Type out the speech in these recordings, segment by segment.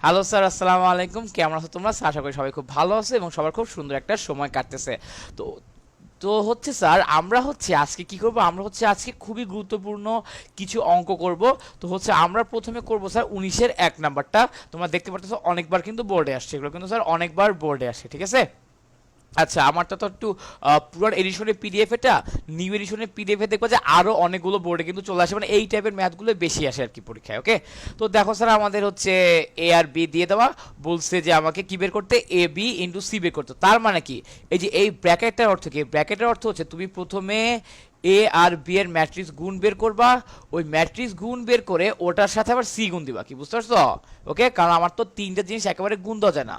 Hello sir, আসসালামু আলাইকুম। কেমন আছো তোমরা? আশা করি সবাই খুব ভালো আছে এবং সবার খুব সুন্দর একটা সময় কাটতেছে। তো তো হচ্ছে স্যার, আমরা হচ্ছে আজকে কি করব? আমরা হচ্ছে আজকে খুবই গুরুত্বপূর্ণ কিছু অঙ্ক করব। তো হচ্ছে আমরা প্রথমে করব স্যার 19-এর 1 নাম্বারটা। তোমরা দেখতে পারতেছো অনেকবার কিন্তু বোর্ডে আসছে, এগুলো কিন্তু স্যার অনেকবার বোর্ডে আসে, ঠিক আছে? আচ্ছা, আমারটা তো একটু পুরান এডিশনের পিডিএফ, এটা নিউ এডিশনের পিডিএফ এ দেখবো যে আরো অনেকগুলো বোর্ডে কিন্তু চলে আসে, মানে এই টাইপের ম্যাথগুলো বেশি আসে আর কি পরীক্ষায়। ওকে, তো দেখো স্যার, আমাদের হচ্ছে এ আর বি দিয়ে দেওয়া, বলছে যে আমাকে কি বের করতে, এ বি ইন্টু সি বের করতে। তার মানে কি, এই যে এই ব্র্যাকেটটার অর্থ কি? ব্র্যাকেটের অর্থ হচ্ছে তুমি প্রথমে এ আর বি এর ম্যাট্রিক্স গুণ বের করবা, ওই ম্যাট্রিক্স গুণ বের করে ওটার সাথে আবার সি গুণ দিবা। কি বুঝতে পারছো? ওকে, কারণ আমার তো তিনটা জিনিস একেবারে গুণ দেওয়া যায় না,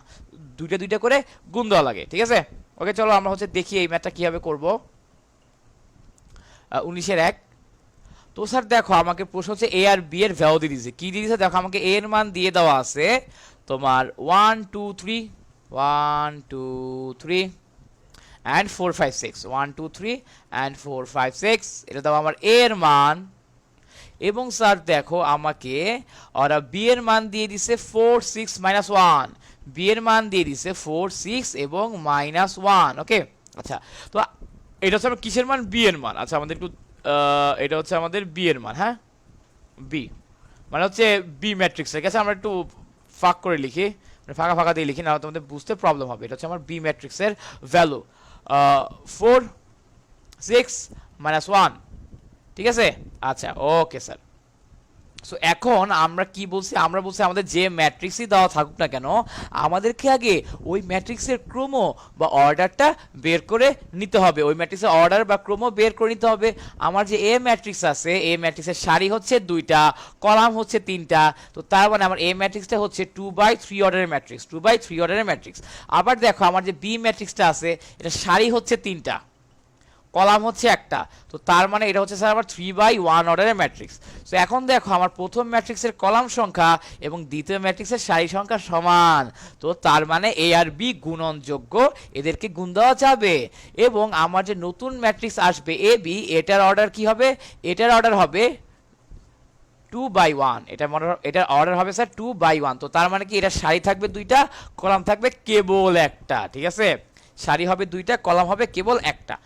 দুইটা দুইটা করে গুণ দেওয়া লাগে, ঠিক আছে? ওকে, চলো আমরা হচ্ছে দেখি এই ম্যাথটা কিভাবে করব। 19-এর 1। তো স্যার দেখো, আমাকে প্রশ্ন হচ্ছে এ আর বি এর ভ্যালু দিয়ে দিয়েছে। কি দিয়ে দিয়েছে দেখো, আমাকে এ এর মান দিয়ে দেওয়া আছে তোমার 1 2 3, 1 2 3 অ্যান্ড 4 5 6, 1 2 3 অ্যান্ড 4 5 6, এটা দাও আমার এ এর মান। এবং স্যার দেখো, আমাকে ওরা বি এর মান দিয়ে দিছে 4 6 -1, বি এর মান দিয়ে দিছে 4 6 এবং -1। ওকে, আচ্ছা, তো এটা হচ্ছে আমার কিসের মান? বি এর মান। আচ্ছা, আমাদের একটু এটা হচ্ছে আমাদের বি এর মান, হ্যাঁ, বি মানে হচ্ছে বি ম্যাট্রিক্স। ঠিক আছে, আমরা একটু ফাঁক করে লিখি, মানে ফাঁকা ফাঁকা দিয়ে লিখি, না তোমাদের বুঝতে প্রবলেম হবে। এটা হচ্ছে আমার বি ম্যাট্রিক্সের ভ্যালু 4 6 -1, ঠিক আছে? আচ্ছা, ওকে স্যার। সো এখন আমরা কি বলছি? আমরা বলছি আমাদের যে ম্যাট্রিক্সই দেওয়া থাকুক না কেন, আমাদেরকে আগে ওই ম্যাট্রিক্সের ক্রম বা অর্ডারটা বের করে নিতে হবে। ওই ম্যাট্রিক্সের অর্ডার বা ক্রম বের করে নিতে হবে। আমার যে এ ম্যাট্রিক্স আছে, এ ম্যাট্রিক্সের সারি হচ্ছে 2টা, কলাম হচ্ছে 3টা। তো তার মানে আমার এ ম্যাট্রিক্সটা হচ্ছে 2/3 অর্ডারের ম্যাট্রিক্স, 2/3 অর্ডারের ম্যাট্রিক্স। আবার দেখো, আমার যে বি ম্যাট্রিক্সটা আছে, এটা সারি হচ্ছে 3টা, কলাম হচ্ছে একটা। তো তার মানে এটা হচ্ছে স্যার আমার 3/1 অর্ডারের ম্যাট্রিক্স। তো এখন দেখো, আমার প্রথম ম্যাট্রিক্সের কলাম সংখ্যা এবং দ্বিতীয় ম্যাট্রিক্সের সারি সংখ্যা সমান। তো তার মানে এ আর বি গুণনযোগ্য, এদেরকে গুণ দেওয়া যাবে। এবং আমার যে নতুন ম্যাট্রিক্স আসবে এ বি, এটার অর্ডার কি হবে? এটার অর্ডার হবে 2/1। এটার অর্ডার হবে স্যার 2/1। তো তার মানে কি, এটা সারি থাকবে 2টা, কলাম থাকবে কেবল একটা, ঠিক আছে? সারি হবে 2টা, কলাম হবে কেবল একটা।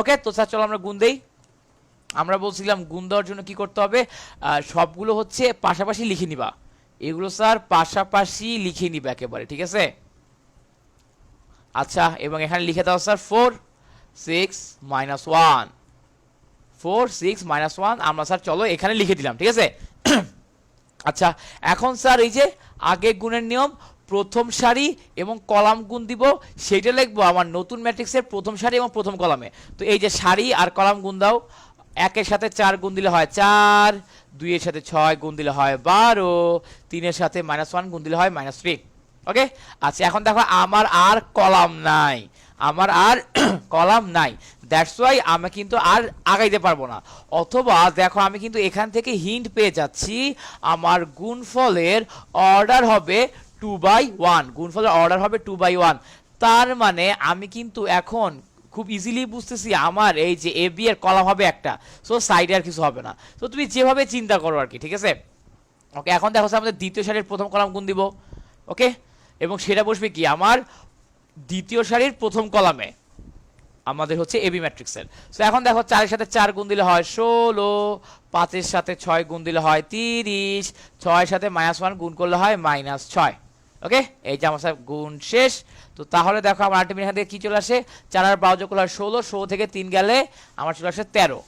ওকে, তো স্যার চলো আমরা গুণ দেই। আমরা বলছিলাম গুণ দেওয়ার জন্য কি করতে হবে? সবগুলো হচ্ছে পাশাপাশি লিখে নিবা, এগুলো স্যার পাশাপাশি লিখে নিবা একেবারে, ঠিক আছে? আচ্ছা, এবং এখানে লিখে দাও স্যার 4 6 -1, 4 6 -1 আমরা স্যার চলো এখানে লিখে দিলাম, ঠিক আছে? আচ্ছা, এখন স্যার এই যে আগে গুণের নিয়ম, প্রথম সারি এবং কলাম গুণ দিব, সেটা লিখবো আমার নতুন ম্যাট্রিক্সের প্রথম সারি এবং প্রথম কলামে। তো এই যে সারি আর কলাম গুণ দাও, 1-এর সাথে 4 গুণ দিলে হয় 4, 2-এর সাথে 6 গুণ দিলে হয় 12, 3-এর সাথে -1 গুণ দিলে হয় -3। ওকে, আচ্ছা, এখন দেখো আমার আর কলাম নাই, আমার আর কলাম নাই, দ্যাটস ওয়াই আমি কিন্তু আর আগাইতে পারবো না। অথবা দেখো, আমি কিন্তু এখান থেকে হিন্ট পেয়ে যাচ্ছি, আমার গুণফলের অর্ডার হবে 2/1, গুণফলের অর্ডার হবে 2/1। তার মানে আমি কিন্তু এখন খুব ইজিলি বুঝতেছি আমার এই যে এ বি এর কলাম হবে একটা, সো সাইডে আর কিছু হবে না। তো তুমি যেভাবে চিন্তা করো আর কি, ঠিক আছে? ওকে, এখন দেখো স্যার, আমাদের দ্বিতীয় সারির প্রথম কলাম গুণ দিব। ওকে, এবং সেটা বসবে কি আমার দ্বিতীয় সারির প্রথম কলামে, আমাদের হচ্ছে এবি ম্যাট্রিক্সের। সো এখন দেখো, 4-এর সাথে 4 গুণ দিলে হয় 16, 5-এর সাথে 6 গুণ দিলে হয় 30, 6-এর সাথে -1 গুণ করলে হয় -6। ওকে, এই যে আমার গুণ শেষ। তো তাহলে দেখো, আমার আলটিমেট এখান থেকে কি চলে আসে? 4 আর 12 যোগ করলে হয় 16, 16 থেকে 3 গেলে আমার চলে আসে 13,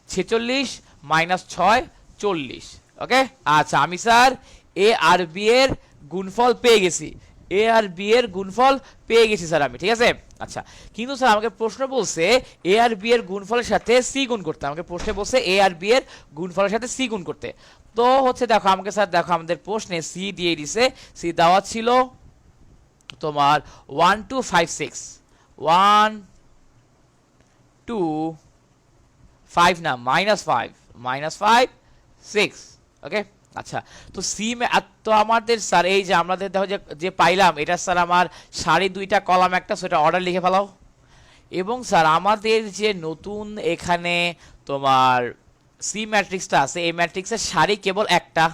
46 -6 40। ওকে, আচ্ছা, আমি স্যার এ আর বি এর গুণফল পেয়ে গেছি, এ আর বি এর গুণফল পেয়ে গেছি স্যার আমি, ঠিক আছে? আচ্ছা, কিন্তু স্যার আমাকে প্রশ্ন বলছে এ আর বি এর গুণফলের সাথে সি গুণ করতে। আমাকে প্রশ্নে বলছে এ আর বি এর গুণফলের সাথে সি গুণ করতে। তো হচ্ছে দেখো, আমাকে স্যার দেখো, আমাদের প্রশ্নে সি দিয়ে দিছে। সি দেওয়া ছিল তোমার 1 2 5 6, 1 2 5 না, -5, -5 6। ওকে, আচ্ছা, তো সি তো আমাদের স্যার এই যে আমাদের দেখো যে যে পাইলাম, এটা স্যার আমার সারি 2টা, কলাম একটা, সেটা অর্ডার লিখে ফেলাও। এবং স্যার আমাদের যে নতুন এখানে তোমার সি ম্যাট্রিক্সটা আছে, এই ম্যাট্রিক্সের সারি কেবল একটা,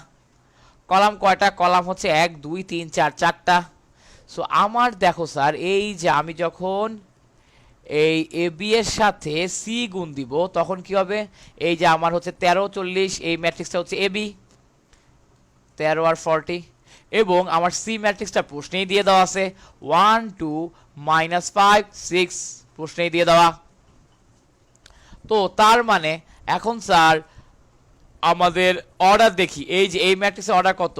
কলাম কয়টা? কলাম হচ্ছে 1 2 3 4 চারটা। সো আমার দেখো স্যার এই যে আমি যখন এই এ বি এর সাথে সি গুণ দিব তখন কি হবে? এই যে আমার হচ্ছে 13 40, এই ম্যাট্রিক্সটা হচ্ছে এ বি 13 আর 40, এবং আমার সি ম্যাট্রিক্সটা প্রশ্নেই দিয়ে দেওয়া আছে 1 2 -5 6 প্রশ্নেই দিয়ে দেওয়া। তো তার মানে এখন স্যার আমাদের অর্ডার দেখি, এই যে এই ম্যাট্রিক্সের অর্ডার কত?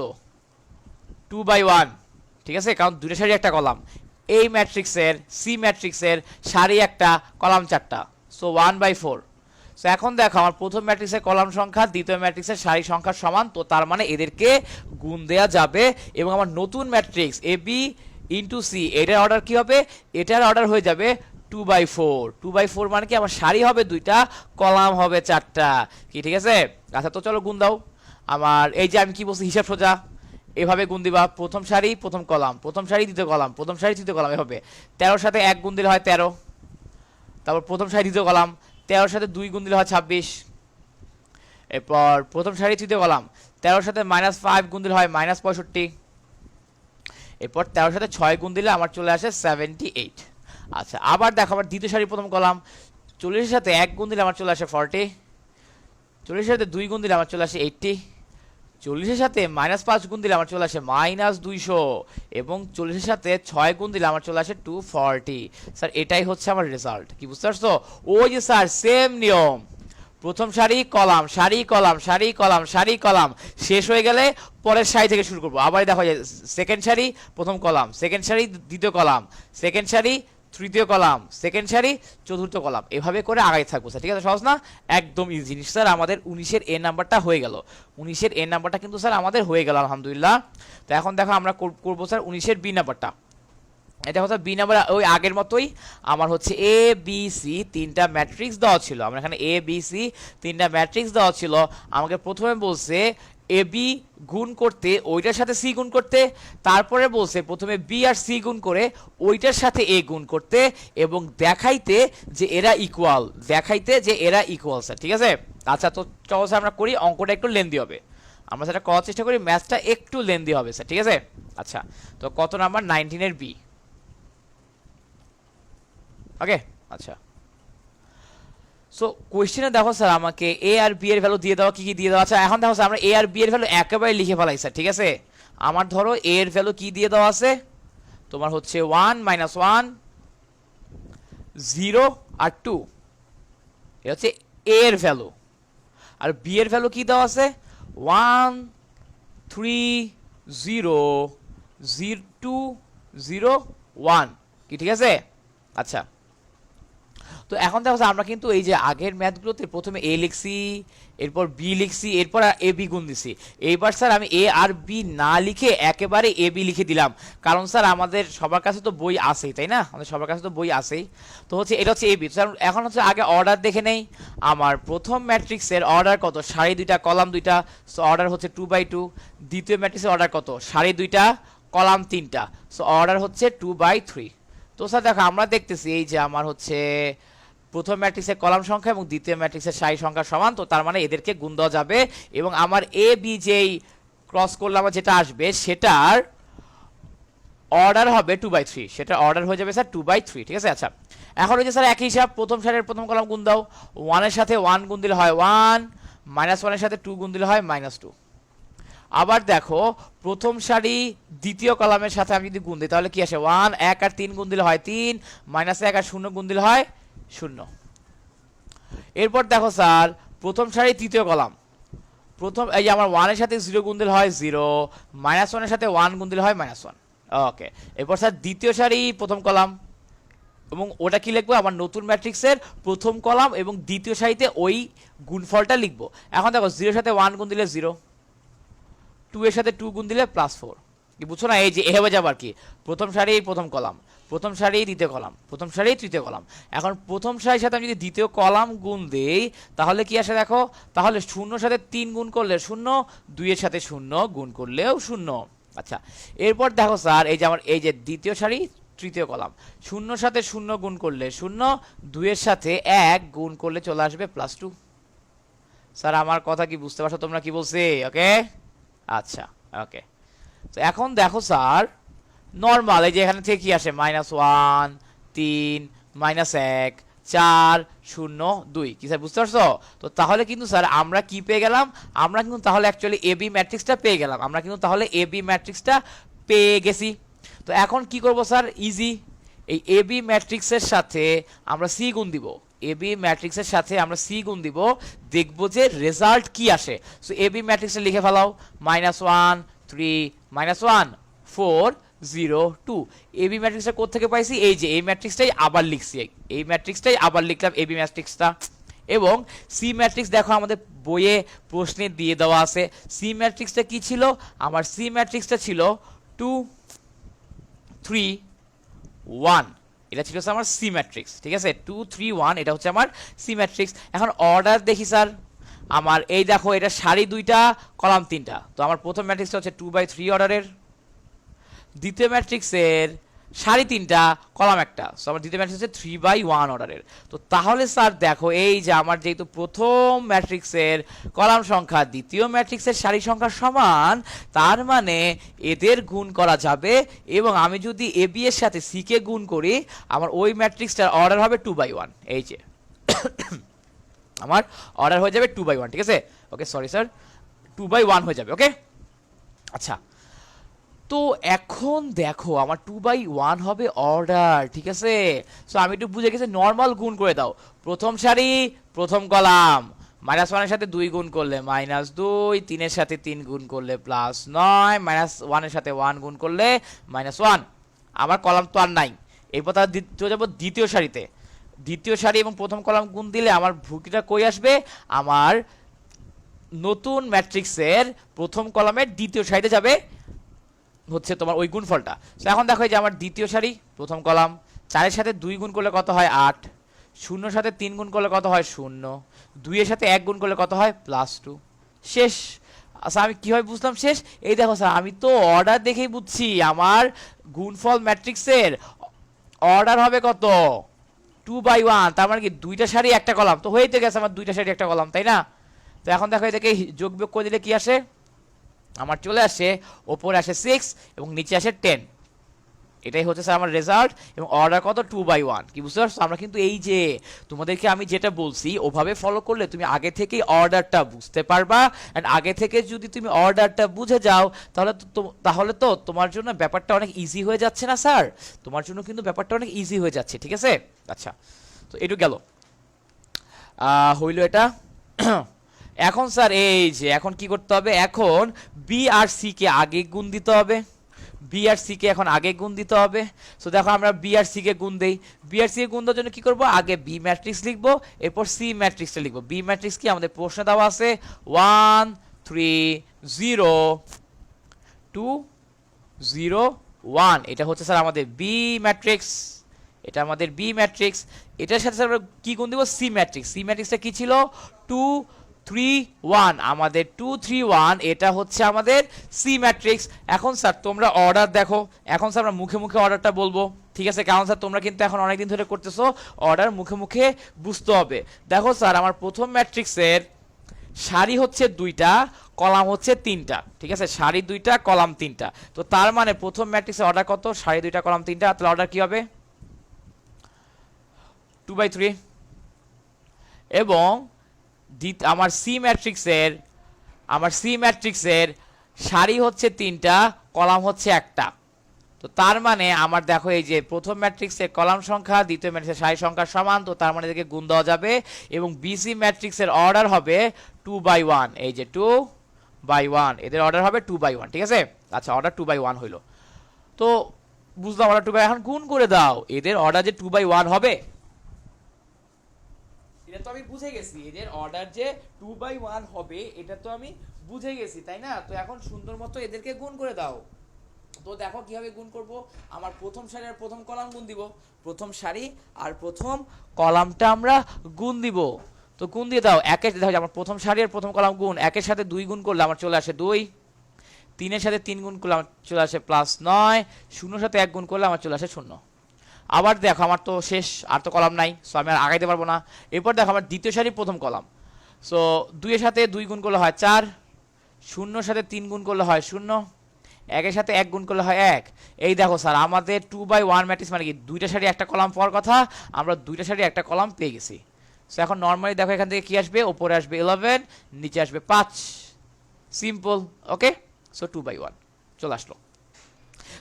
2/1, ঠিক আছে, কারণ দুটো সারি একটা কলাম। এই ম্যাট্রিক্সের সি ম্যাট্রিক্সের সারি একটা কলাম চারটা, সো 1/4। সো এখন দেখো আমার প্রথম ম্যাট্রিক্সের কলাম সংখ্যা দ্বিতীয় ম্যাট্রিক্সের সারি সংখ্যার সমান, তো তার মানে এদেরকে গুণ দেওয়া যাবে। এবং আমার নতুন matrix A B into C, এটার অর্ডার কি হবে? এটার অর্ডার হয়ে যাবে 2/4। 2/4 মানে কি? আমার সারি হবে দুইটা, কলাম হবে চারটা, কি ঠিক আছে? আচ্ছা, তো চলো গুণ দাও। আমার এই যে আমি কি বলছি, হিসাব সোজা এভাবে গুণ দিবা, প্রথম সারি প্রথম কলাম, প্রথম সারি দ্বিতীয় কলাম, প্রথম সারি তৃতীয় কলাম, এভাবে। 13 সাথে 1 গুণ দিলে হয় 13, তারপর প্রথম সারি দ্বিতীয় কলাম, 13 সাথে 2 গুণ দিলে হয় 26, এরপর প্রথম সারি তৃতীয় কলাম, 13 সাথে -5 গুণ দিলে হয় -65, এরপর 13 সাথে 6 গুণ দিলে আমার চলে আসে 78। আচ্ছা, আবার দেখো আমার দ্বিতীয় সারি প্রথম কলাম, 40 এর সাথে 1 গুণ দিলে আমার চলে আসে 40, 40 এর সাথে 2 গুণ দিলে আমার চলে আসে 80, 40 এর সাথে -5 গুণ দিলে আমার চলে আসে -200, এবং 40 এর সাথে 6 গুণ দিলে আমার চলে আসে 240। স্যার এটাই হচ্ছে আমার রেজাল্ট, কি বুঝতে পারছো? ওই যে স্যার সেম নিয়ম, প্রথম সারি কলাম, সারি কলাম, সারি কলাম, সারি কলাম, শেষ হয়ে গেলে পরের সারি থেকে শুরু করবো। আবার দেখো যে সেকেন্ড সারি প্রথম কলাম, সেকেন্ড সারি দ্বিতীয় কলাম, সেকেন্ড সারি তৃতীয় কলাম, সেকেন্ড সারি চতুর্থ কলাম, এভাবে করে আগাই থাকবো স্যার, ঠিক আছে? সহজ না? একদম ইজি জিনিস স্যার। আমাদের 19-এর এ নাম্বারটা হয়ে গেল, 19-এর এ নাম্বারটা কিন্তু স্যার আমাদের হয়ে গেল আলহামদুলিল্লাহ। তো এখন দেখো আমরা করবো স্যার 19-এর বি নাম্বারটা। এটা হচ্ছে বি নাম্বার, ওই আগের মতোই আমার হচ্ছে এ বি সি তিনটা ম্যাট্রিক্স দেওয়া ছিল। আমার এখানে এ বি সি তিনটা ম্যাট্রিক্স দেওয়া ছিল। আমাকে প্রথমে বলছে এ বি গুণ করতে ওইটার সাথে সি গুণ করতে, তারপরে বলছে প্রথমে বি আর সি গুণ করে ওইটার সাথে এ গুণ করতে, এবং দেখাইতে যে এরা ইকুয়াল, দেখাইতে যে এরা ইকুয়াল স্যার, ঠিক আছে? আচ্ছা, তো চলো স্যার আমরা করি, অঙ্কটা একটু লেন্দি হবে, আমরা সেটা করার চেষ্টা করি, ম্যাথটা একটু লেন্দি হবে স্যার, ঠিক আছে? আচ্ছা, তো কত নাম্বার? 19-এর বি। ওকে, আচ্ছা। সো কোয়েশ্চেনে দেখো স্যার আমাকে এ আর বি এর ভ্যালু দিয়ে দেওয়া, কি কি দিয়ে দেওয়া আছে। এখন দেখো স্যার আমরা এ আর বি এর ভ্যালু একেবারে লিখে ফেলাই স্যার, ঠিক আছে? আমার ধরো এ এর ভ্যালু কি দিয়ে দেওয়া আছে, তোমার হচ্ছে 1 -1 0 আর 2, এটা হচ্ছে এ এর ভ্যালু। আর বি এর ভ্যালু কি দেওয়া আছে? 1 3 0 0 2 0 1, কি ঠিক আছে? আচ্ছা, তো এখন দেখো আমরা কিন্তু এই যে আগের ম্যাথগুলোতে প্রথমে এ লিখছি, এরপর বি লিখছি, এরপর এ বি গুণ দিছি। এইবার স্যার আমি এ আর বি না লিখে একেবারে এ বি লিখে দিলাম, কারণ স্যার আমাদের সবার কাছে তো বই আছেই, তাই না? আমাদের সবার কাছে তো বই আছেই। তো হচ্ছে এটা হচ্ছে এ বি। স্যার এখন হচ্ছে আগে অর্ডার দেখে নেই। আমার প্রথম ম্যাট্রিক্সের অর্ডার কত? সারি দুইটা কলাম দুইটা, সো অর্ডার হচ্ছে 2/2। দ্বিতীয় ম্যাট্রিক্সের অর্ডার কত? সারি দুইটা কলাম তিনটা, সো অর্ডার হচ্ছে 2/3। তো স্যার দেখো আমরা দেখতেছি এই যে আমার হচ্ছে প্রথম ম্যাট্রিক্সের কলাম সংখ্যা এবং দ্বিতীয় ম্যাট্রিক্সের সারি সংখ্যা সমান, তো তার মানে এদেরকে গুণ দেওয়া যাবে, এবং আমার এ বি যেই ক্রস করলাম যেটা আসবে সেটার অর্ডার হবে 2/3, সেটা অর্ডার হয়ে যাবে স্যার 2/3, ঠিক আছে? আচ্ছা, এখন হচ্ছে স্যার একই হিসাব, প্রথম সারির প্রথম কলাম গুণ দাও, 1 এর সাথে 1 গুণ দিলে হয় 1, -1 এর সাথে 2 গুণ দিলে হয় -2। আবার দেখো প্রথম সারি দ্বিতীয় কলামের সাথে আমি যদি গুণ দিই তাহলে কি আসে? 1 1 আর 3 গুণ দিলে হয় 3, -1 আর 0 গুণ দিলে হয় 0। এরপর দেখো স্যার প্রথম সারি তৃতীয় কলাম, প্রথম এই যে আমার 1 এর সাথে 0 গুণ দিলে হয় 0, -1 এর সাথে 1 গুণ দিলে হয় -1। ওকে, এরপর স্যার দ্বিতীয় সারি প্রথম কলাম, এবং ওটা কি লিখবো? আমার নতুন ম্যাট্রিক্সের প্রথম কলাম এবং দ্বিতীয় সারিতে ওই গুণফলটা লিখবো। এখন দেখো 0 এর সাথে 1 গুণ দিলে 0, 2 এর সাথে 2 গুণ দিলে +4, কি বুঝছো না? এই যে এভাবে যাবো আর কি, প্রথম সারি প্রথম কলাম, প্রথম সারি দ্বিতীয় কলাম, প্রথম সারি তৃতীয় কলাম। এখন প্রথম সারির সাথে আমি যদি দ্বিতীয় কলাম গুণ দেই তাহলে কি আসে দেখো? তাহলে 0 এর সাথে 3 গুণ করলে 0, 2 এর সাথে 0 গুণ করলেও 0। আচ্ছা, এরপর দেখো স্যার এই যে আমার এই যে দ্বিতীয় সারি তৃতীয় কলাম, 0 এর সাথে 0 গুণ করলে 0, 2 এর সাথে 1 গুণ করলে চলে আসবে +2। স্যার আমার কথা কি বুঝতে পারছো তোমরা? কি বলছি? ওকে, আচ্ছা। ওকে, তো এখন দেখো স্যার নর্মাল এই যে এখানে থেকে কি আসে -1 3 -1 4 0 2 কি স্যার বুঝতে পারছো? তো তাহলে কিন্তু স্যার আমরা কি পেয়ে গেলাম, আমরা কিন্তু তাহলে অ্যাকচুয়ালি এবি ম্যাট্রিক্সটা পেয়ে গেলাম, আমরা কিন্তু তাহলে এবি ম্যাট্রিক্সটা পেয়ে গেছি। তো এখন কি করব স্যার, ইজি, এই এবি ম্যাট্রিক্সের সাথে আমরা সি গুণ দিব, এবি ম্যাট্রিক্সের সাথে আমরা সি গুণ দিব, দেখব যে রেজাল্ট কি আসে। সো এবি ম্যাট্রিক্সটা লিখে ফেলাও, -1 3 -1 4 0 2। এবি ম্যাট্রিক্সটা কোথা থেকে পাইছি, এই যে এই ম্যাট্রিক্সটাই আবার লিখছি, এই ম্যাট্রিক্সটাই আবার লিখলাম এবি ম্যাট্রিক্সটা। এবং সি ম্যাট্রিক্স দেখো আমাদের বইয়ে প্রশ্নে দিয়ে দেওয়া আছে, সি ম্যাট্রিক্সটা কি ছিল, আমার সি ম্যাট্রিক্সটা ছিল 2 3 1, এটা ছিল আমার সি ম্যাট্রিক্স, ঠিক আছে 2 3 1, এটা হচ্ছে আমার সি ম্যাট্রিক্স। এখন অর্ডার দেখি স্যার, আমার এই দেখো এটা সারি 2টা কলাম 3টা, তো আমার প্রথম ম্যাট্রিক্সটা হচ্ছে 2/3 অর্ডারের, দ্বিতীয় ম্যাট্রিক্সের সারি 3টা কলাম 1টা, সো আমার দ্বিতীয় ম্যাট্রিক্স হচ্ছে 3/1 অর্ডারের। তো তাহলে স্যার দেখো এই যে আমার যেহেতু প্রথম ম্যাট্রিক্সের কলাম সংখ্যা দ্বিতীয় ম্যাট্রিক্সের সারি সংখ্যা সমান, তার মানে এদের গুণ করা যাবে, এবং আমি যদি এ বি এর সাথে সি কে গুণ করি, আমার ওই ম্যাট্রিক্সটার অর্ডার হবে 2/1, এই যে আমার অর্ডার হয়ে যাবে 2/1, ঠিক আছে, ওকে সরি স্যার 2/1 হয়ে যাবে, ওকে। আচ্ছা, তো এখন দেখো আমার 2/1 হবে অর্ডার, ঠিক আছে। সো আমি একটু বুঝে গেছি, নর্মাল গুণ করে দাও, প্রথম সারি প্রথম কলাম, -1 এর সাথে 2 গুণ করলে -2, 3 এর সাথে 3 গুণ করলে +9, -1 এর সাথে 1 গুণ করলে -1। আমার কলাম তো আর নাই, এরপর তার চলে যাবো দ্বিতীয় সারিতে, দ্বিতীয় সারি এবং প্রথম কলাম গুণ দিলে আমার ভুকিটা কই আসবে, আমার নতুন ম্যাট্রিক্সের প্রথম কলামের দ্বিতীয় সারিতে যাবে হচ্ছে তোমার ওই গুণফলটা। তো এখন দেখো যে আমার দ্বিতীয় সারি প্রথম কলাম, 4 এর সাথে 2 গুণ করলে কত হয় 8, 0 এর সাথে 3 গুণ করলে কত হয় 0, 2 এর সাথে 1 গুণ করলে কত হয় +2, শেষ। আচ্ছা আমি কিভাবে বুঝলাম শেষ, এই দেখো স্যার আমি তো অর্ডার দেখেই বুঝছি, আমার গুণফল ম্যাট্রিক্সের অর্ডার হবে কত 2/1, তার মানে কি দুইটা সারি একটা কলাম, তো হয়েই তো গেছে আমার দুইটা সারি একটা কলাম, তাই না। তো এখন দেখো এটাকে যোগ বিয়োগ করে দিলে কি আসে, আমার চলে আসে ওপরে আসে 6 এবং নিচে আসে 10, এটাই হচ্ছে স্যার আমার রেজাল্ট। এবং অর্ডার কত 2/1, কি বুঝতে পারছো? আমরা কিন্তু এই যে তোমাদেরকে আমি যেটা বলছি ওভাবে ফলো করলে তুমি আগে থেকেই অর্ডারটা বুঝতে পারবা, এন্ড আগে থেকে যদি তুমি অর্ডারটা বুঝে যাও তাহলে তো তোমার জন্য ব্যাপারটা অনেক ইজি হয়ে যাচ্ছে না স্যার, তোমার জন্য কিন্তু ব্যাপারটা অনেক ইজি হয়ে যাচ্ছে, ঠিক আছে। আচ্ছা, তো এটু গেল, হইল এটা। এখন স্যার এই যে এখন কি করতে হবে, এখন বি আর সি কে আগে গুণ দিতে হবে, বি আর সি কে এখন আগে গুণ দিতে হবে। সো দেখো আমরা বি আর সি কে গুণ দেই, বি আর সি কে গুণ দেওয়ার জন্য কি করব, আগে বি ম্যাট্রিক্স লিখবো, এরপর সি ম্যাট্রিক্সটা লিখবো। বি ম্যাট্রিক্স কি আমাদের প্রশ্নে দেওয়া আছে 1 3 0 2 0 1, এটা হচ্ছে স্যার আমাদের বি ম্যাট্রিক্স, এটা আমাদের বি ম্যাট্রিক্স। এটার সাথে আমরা কি গুণ দিব, সি ম্যাট্রিক্স। সি ম্যাট্রিক্সটা কি ছিল 2 3 1, আমাদের 2 3 1, এটা হচ্ছে আমাদের সি ম্যাট্রিক্স। এখন স্যার তোমরা অর্ডার দেখো, এখন স্যার আমরা মুখে মুখে অর্ডারটা বলবো, ঠিক আছে, কারণ স্যার তোমরা কিন্তু এখন অনেকদিন ধরে করতেছো, অর্ডার মুখে মুখে বুঝতে হবে। দেখো স্যার আমার প্রথম ম্যাট্রিক্সের সারি হচ্ছে 2টা, কলাম হচ্ছে 3টা, ঠিক আছে, সারি 2টা কলাম 3টা, তো তার মানে প্রথম ম্যাট্রিক্সের অর্ডার কত, সারি 2টা কলাম 3টা, তাহলে অর্ডার কি হবে 2/3। এবং আমার সি ম্যাট্রিক্সের সারি হচ্ছে 3টা, কলাম হচ্ছে 1টা, তো তার মানে আমার দেখো এই যে প্রথম ম্যাট্রিক্সের কলাম সংখ্যা দ্বিতীয় ম্যাট্রিক্সের সারি সংখ্যা সমান, তো তার মানে এদেরকে গুণ দেওয়া যাবে, এবং বিসি ম্যাট্রিক্সের অর্ডার হবে 2/1, এই যে 2/1, এদের অর্ডার হবে 2/1, ঠিক আছে। আচ্ছা অর্ডার 2/1 হইলো, তো বুঝলাম অর্ডার 2/1, এখন গুণ করে দাও, এদের অর্ডার যে 2/1 হবে, এটা তো আমি বুঝে গেছি, এদের অর্ডার যে 2/1 হবে এটা তো আমি বুঝে গেছি, তাই না। তো এখন সুন্দর মতো এদেরকে গুণ করে দাও। তো দেখো কিভাবে গুণ করব, আমার প্রথম সারি আর প্রথম কলাম গুণ দিব, প্রথম সারি আর প্রথম কলামটা আমরা গুণ দিব। তো গুণ দিয়ে দাও, একের দেখো আমার প্রথম সারি আর প্রথম কলাম গুণ, একের সাথে 2 গুণ করলে আমার চলে আসে 2, 3 এর সাথে 3 গুণ করলে আমার চলে আসে +9, 0 এর সাথে 1 গুণ করলে আমার চলে আসে 0। আবার দেখো আমার তো শেষ, আর তো কলাম নাই, সো আমি আর আগাইতে পারবো না। এরপর দেখো আমার দ্বিতীয় সারি প্রথম কলাম, সো 2 এর সাথে 2 গুণ করলে হয় 4, শূন্যর সাথে 3 গুণ করলে হয় 0, একের সাথে 1 গুণ করলে হয় 1। এই দেখো স্যার আমাদের 2/1 ম্যাট্রিক্স মানে কি দুইটা সারি একটা কলাম পাওয়ার কথা, আমরা দুইটা সারি একটা কলাম পেয়ে গেছি। সো এখন নরমালি দেখো এখান থেকে কি আসবে, উপরে আসবে 11, নিচে আসবে 5, সিম্পল। ওকে, সো 2/1 চলে আসলো।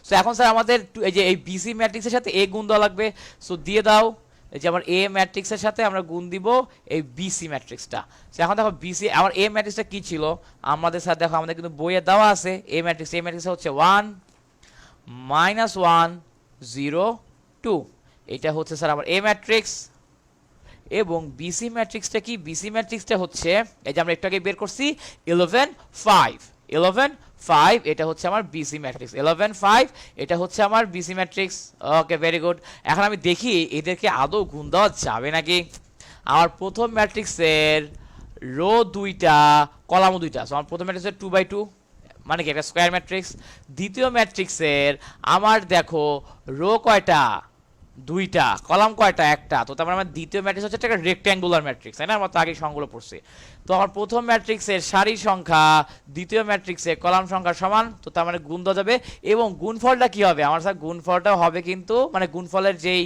সো এখন স্যার আমাদের এই যে এই বিসি ম্যাট্রিক্সের সাথে এ গুণ দেওয়া লাগবে। সো দিয়ে দাও, এই যে আমার এ ম্যাট্রিক্সের সাথে আমরা গুণ দিব এই বিসি ম্যাট্রিক্সটা। সো এখন দেখো বিসি আমার এ ম্যাট্রিক্সটা কি ছিল আমাদের স্যার, দেখো আমাদের কিন্তু বইয়ে দেওয়া আছে এ ম্যাট্রিক্স হচ্ছে 1 -1 0 2, এটা হচ্ছে স্যার আমার এ ম্যাট্রিক্স। এবং বিসি ম্যাট্রিক্সটা কি, বিসি ম্যাট্রিক্সটা হচ্ছে এই যে আমরা একটু আগে বের করছি 11 5, 11 5, এটা হচ্ছে আমার বিসি ম্যাট্রিক্স 11 5, এটা হচ্ছে আমার বিসি ম্যাট্রিক্স। ওকে, ভেরি গুড। এখন আমি দেখি এদেরকে আদৌ গুণ দেওয়া যাবে নাকি। আমার প্রথম ম্যাট্রিক্সের রো 2টা কলামও 2টা, সো আমার প্রথম ম্যাট্রিক্সের 2/2 মানে কি একটা স্কয়ার ম্যাট্রিক্স। দ্বিতীয় ম্যাট্রিক্সের আমার দেখো রো কয়টা, 2টা, কলাম কয়টা, একটা, তো তার মানে আমার দ্বিতীয় ম্যাট্রিক্স হচ্ছে একটা রেক্ট্যাঙ্গুলার ম্যাট্রিক্স, তাই না, আমরা তো আগে সংখ্যাগুলো পড়ছি। তো আমার প্রথম ম্যাট্রিক্সের সারি সংখ্যা দ্বিতীয় ম্যাট্রিক্সের কলাম সংখ্যা সমান, তো তার মানে গুণ দেওয়া যাবে। এবং গুণফলটা কি হবে আমার স্যার, গুণফলটা হবে কিন্তু মানে গুণফলের যেই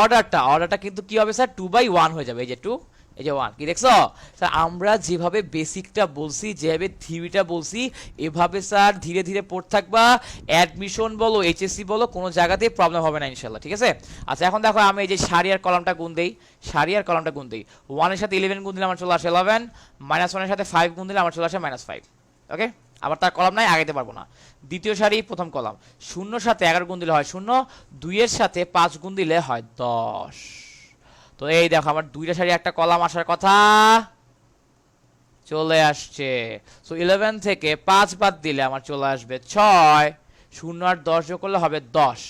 অর্ডারটা কিন্তু কি হবে স্যার 2/1 হয়ে যাবে। এই যে 2, এই যে 1, কি দেখছো স্যার, আমরা যেভাবে বেসিকটা বলছি, যেভাবে থিওরিটা বলছি, এভাবে স্যার ধীরে ধীরে পড়তে থাকবা। অ্যাডমিশন বলো, এইচএসসি বলো, কোনো জায়গাতেই প্রবলেম হবে না ইনশাল্লাহ, ঠিক আছে। আচ্ছা এখন দেখো আমি এই যে সারি আর কলামটা গুণ দেই, সারি আর কলামটা গুণ দেই। 1 এর সাথে 11 গুণ দিলে আমার চলে আসে 11, -1 এর সাথে 5 গুণ দিলে আমার চলে আসে -5। ওকে, আবার তার কলাম নাই, আগাইতে পারবো না। দ্বিতীয় সারি প্রথম কলাম, 0 সাথে 11 গুণ দিলে হয় 0, 2 এর সাথে 5 গুণ দিলে হয় 10। তো এই দেখো আমার দুইটা সারি একটা কলাম আসার কথা, চলে আসছে। সো 11 থেকে 5 বাদ দিলে আমার চলে আসবে 6, 0 আর 10 যোগ করলে হবে 10।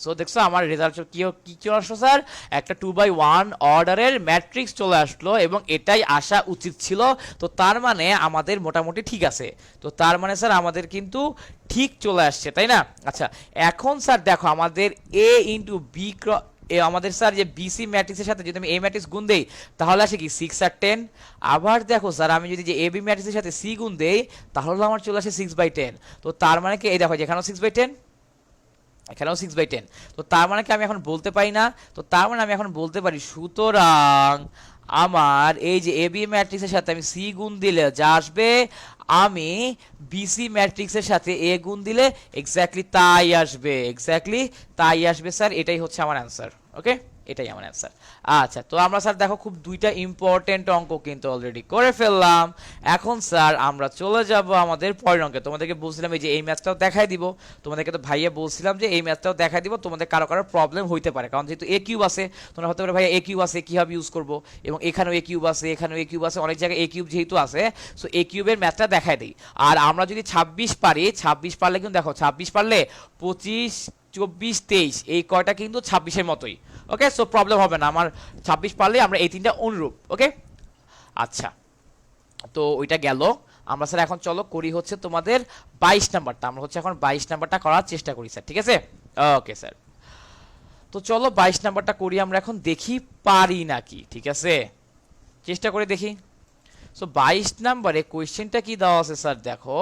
সো দেখছো আমার রেজাল্ট কি কি চলে আসলো স্যার, একটা 2/1 অর্ডারের ম্যাট্রিক্স চলে আসলো, এবং এটাই আসা উচিত ছিল। তো তার মানে আমাদের মোটামুটি ঠিক আছে, তো তার মানে স্যার আমাদের কিন্তু ঠিক চলে আসছে, তাই না। আচ্ছা এখন স্যার দেখো আমাদের a ইন্টু বি আমাদের স্যার যে বিসি ম্যাট্রিক্সের সাথে যদি আমি এ ম্যাট্রিক্স গুণ দেই তাহলে আসে কি 6 আর 10। আবার দেখো স্যার আমি যদি যে এ বি ম্যাট্রিক্সের সাথে সি গুণ দেই তাহলে আমার চলে আসে 6/10। তো তার মানে কি এই দেখো যেখানেও 6/10, এখানেও 6/10, তো তার মানে কি আমি এখন বলতে পারি না, তো তার মানে আমি এখন বলতে পারি সুতরাং আমার এই যে এবি ম্যাট্রিক্সের সাথে আমি সি গুণ দিলে যা আসবে, আমি বিসি ম্যাট্রিক্সের সাথে এ গুণ দিলে এক্স্যাক্টলি তাই আসবে, এক্স্যাক্টলি তাই আসবে স্যার, এটাই হচ্ছে আমার অ্যান্সার। ওকে, এটাই আমার অ্যান্সার। আচ্ছা তো আমরা স্যার দেখো খুব দুইটা ইম্পর্টেন্ট অঙ্ক কিন্তু অলরেডি করে ফেললাম। এখন স্যার আমরা চলে যাব আমাদের পরের অঙ্কে। তোমাদেরকে বলছিলাম এই যে এই ম্যাথটাও দেখাই দিব, তোমাদেরকে তো ভাইয়া বলছিলাম যে এই ম্যাথটাও দেখাই দিব, তোমাদের কারো কারো প্রবলেম হইতে পারে, কারণ যেহেতু এ কিউব আছে তোমরা হতে পারে ভাইয়া এ কিউব আছে কিভাবে ইউজ করব, এবং এখানেও এ কিউব আছে, এখানেও এ কিউব আছে, অনেক জায়গায় এ কিউব যেহেতু আছে, সো এ কিউবের ম্যাথটা দেখাই দিই। আর আমরা যদি 26 পারি, 26 পারলে কিন্তু দেখো 26 পারলে 25 24 23 এই কয়টা কিন্তু 26-এর মতোই। ওকে, সো প্রবলেম হবে না, আমার 26 পারলে আমরা এই তিনটা অনুরূপ। ওকে, আচ্ছা তো ওইটা গেল। আমরা স্যার এখন চলো করি হচ্ছে তোমাদের 22 নাম্বারটা, আমরা হচ্ছে এখন 22 নাম্বারটা করার চেষ্টা করি স্যার, ঠিক আছে। ওকে স্যার, তো চলো 22 নাম্বারটা করি আমরা এখন, দেখি পারি নাকি, ঠিক আছে, চেষ্টা করে দেখি। সো 22 নাম্বারে কোয়েশ্চেনটা কি দেওয়া আছে স্যার, দেখো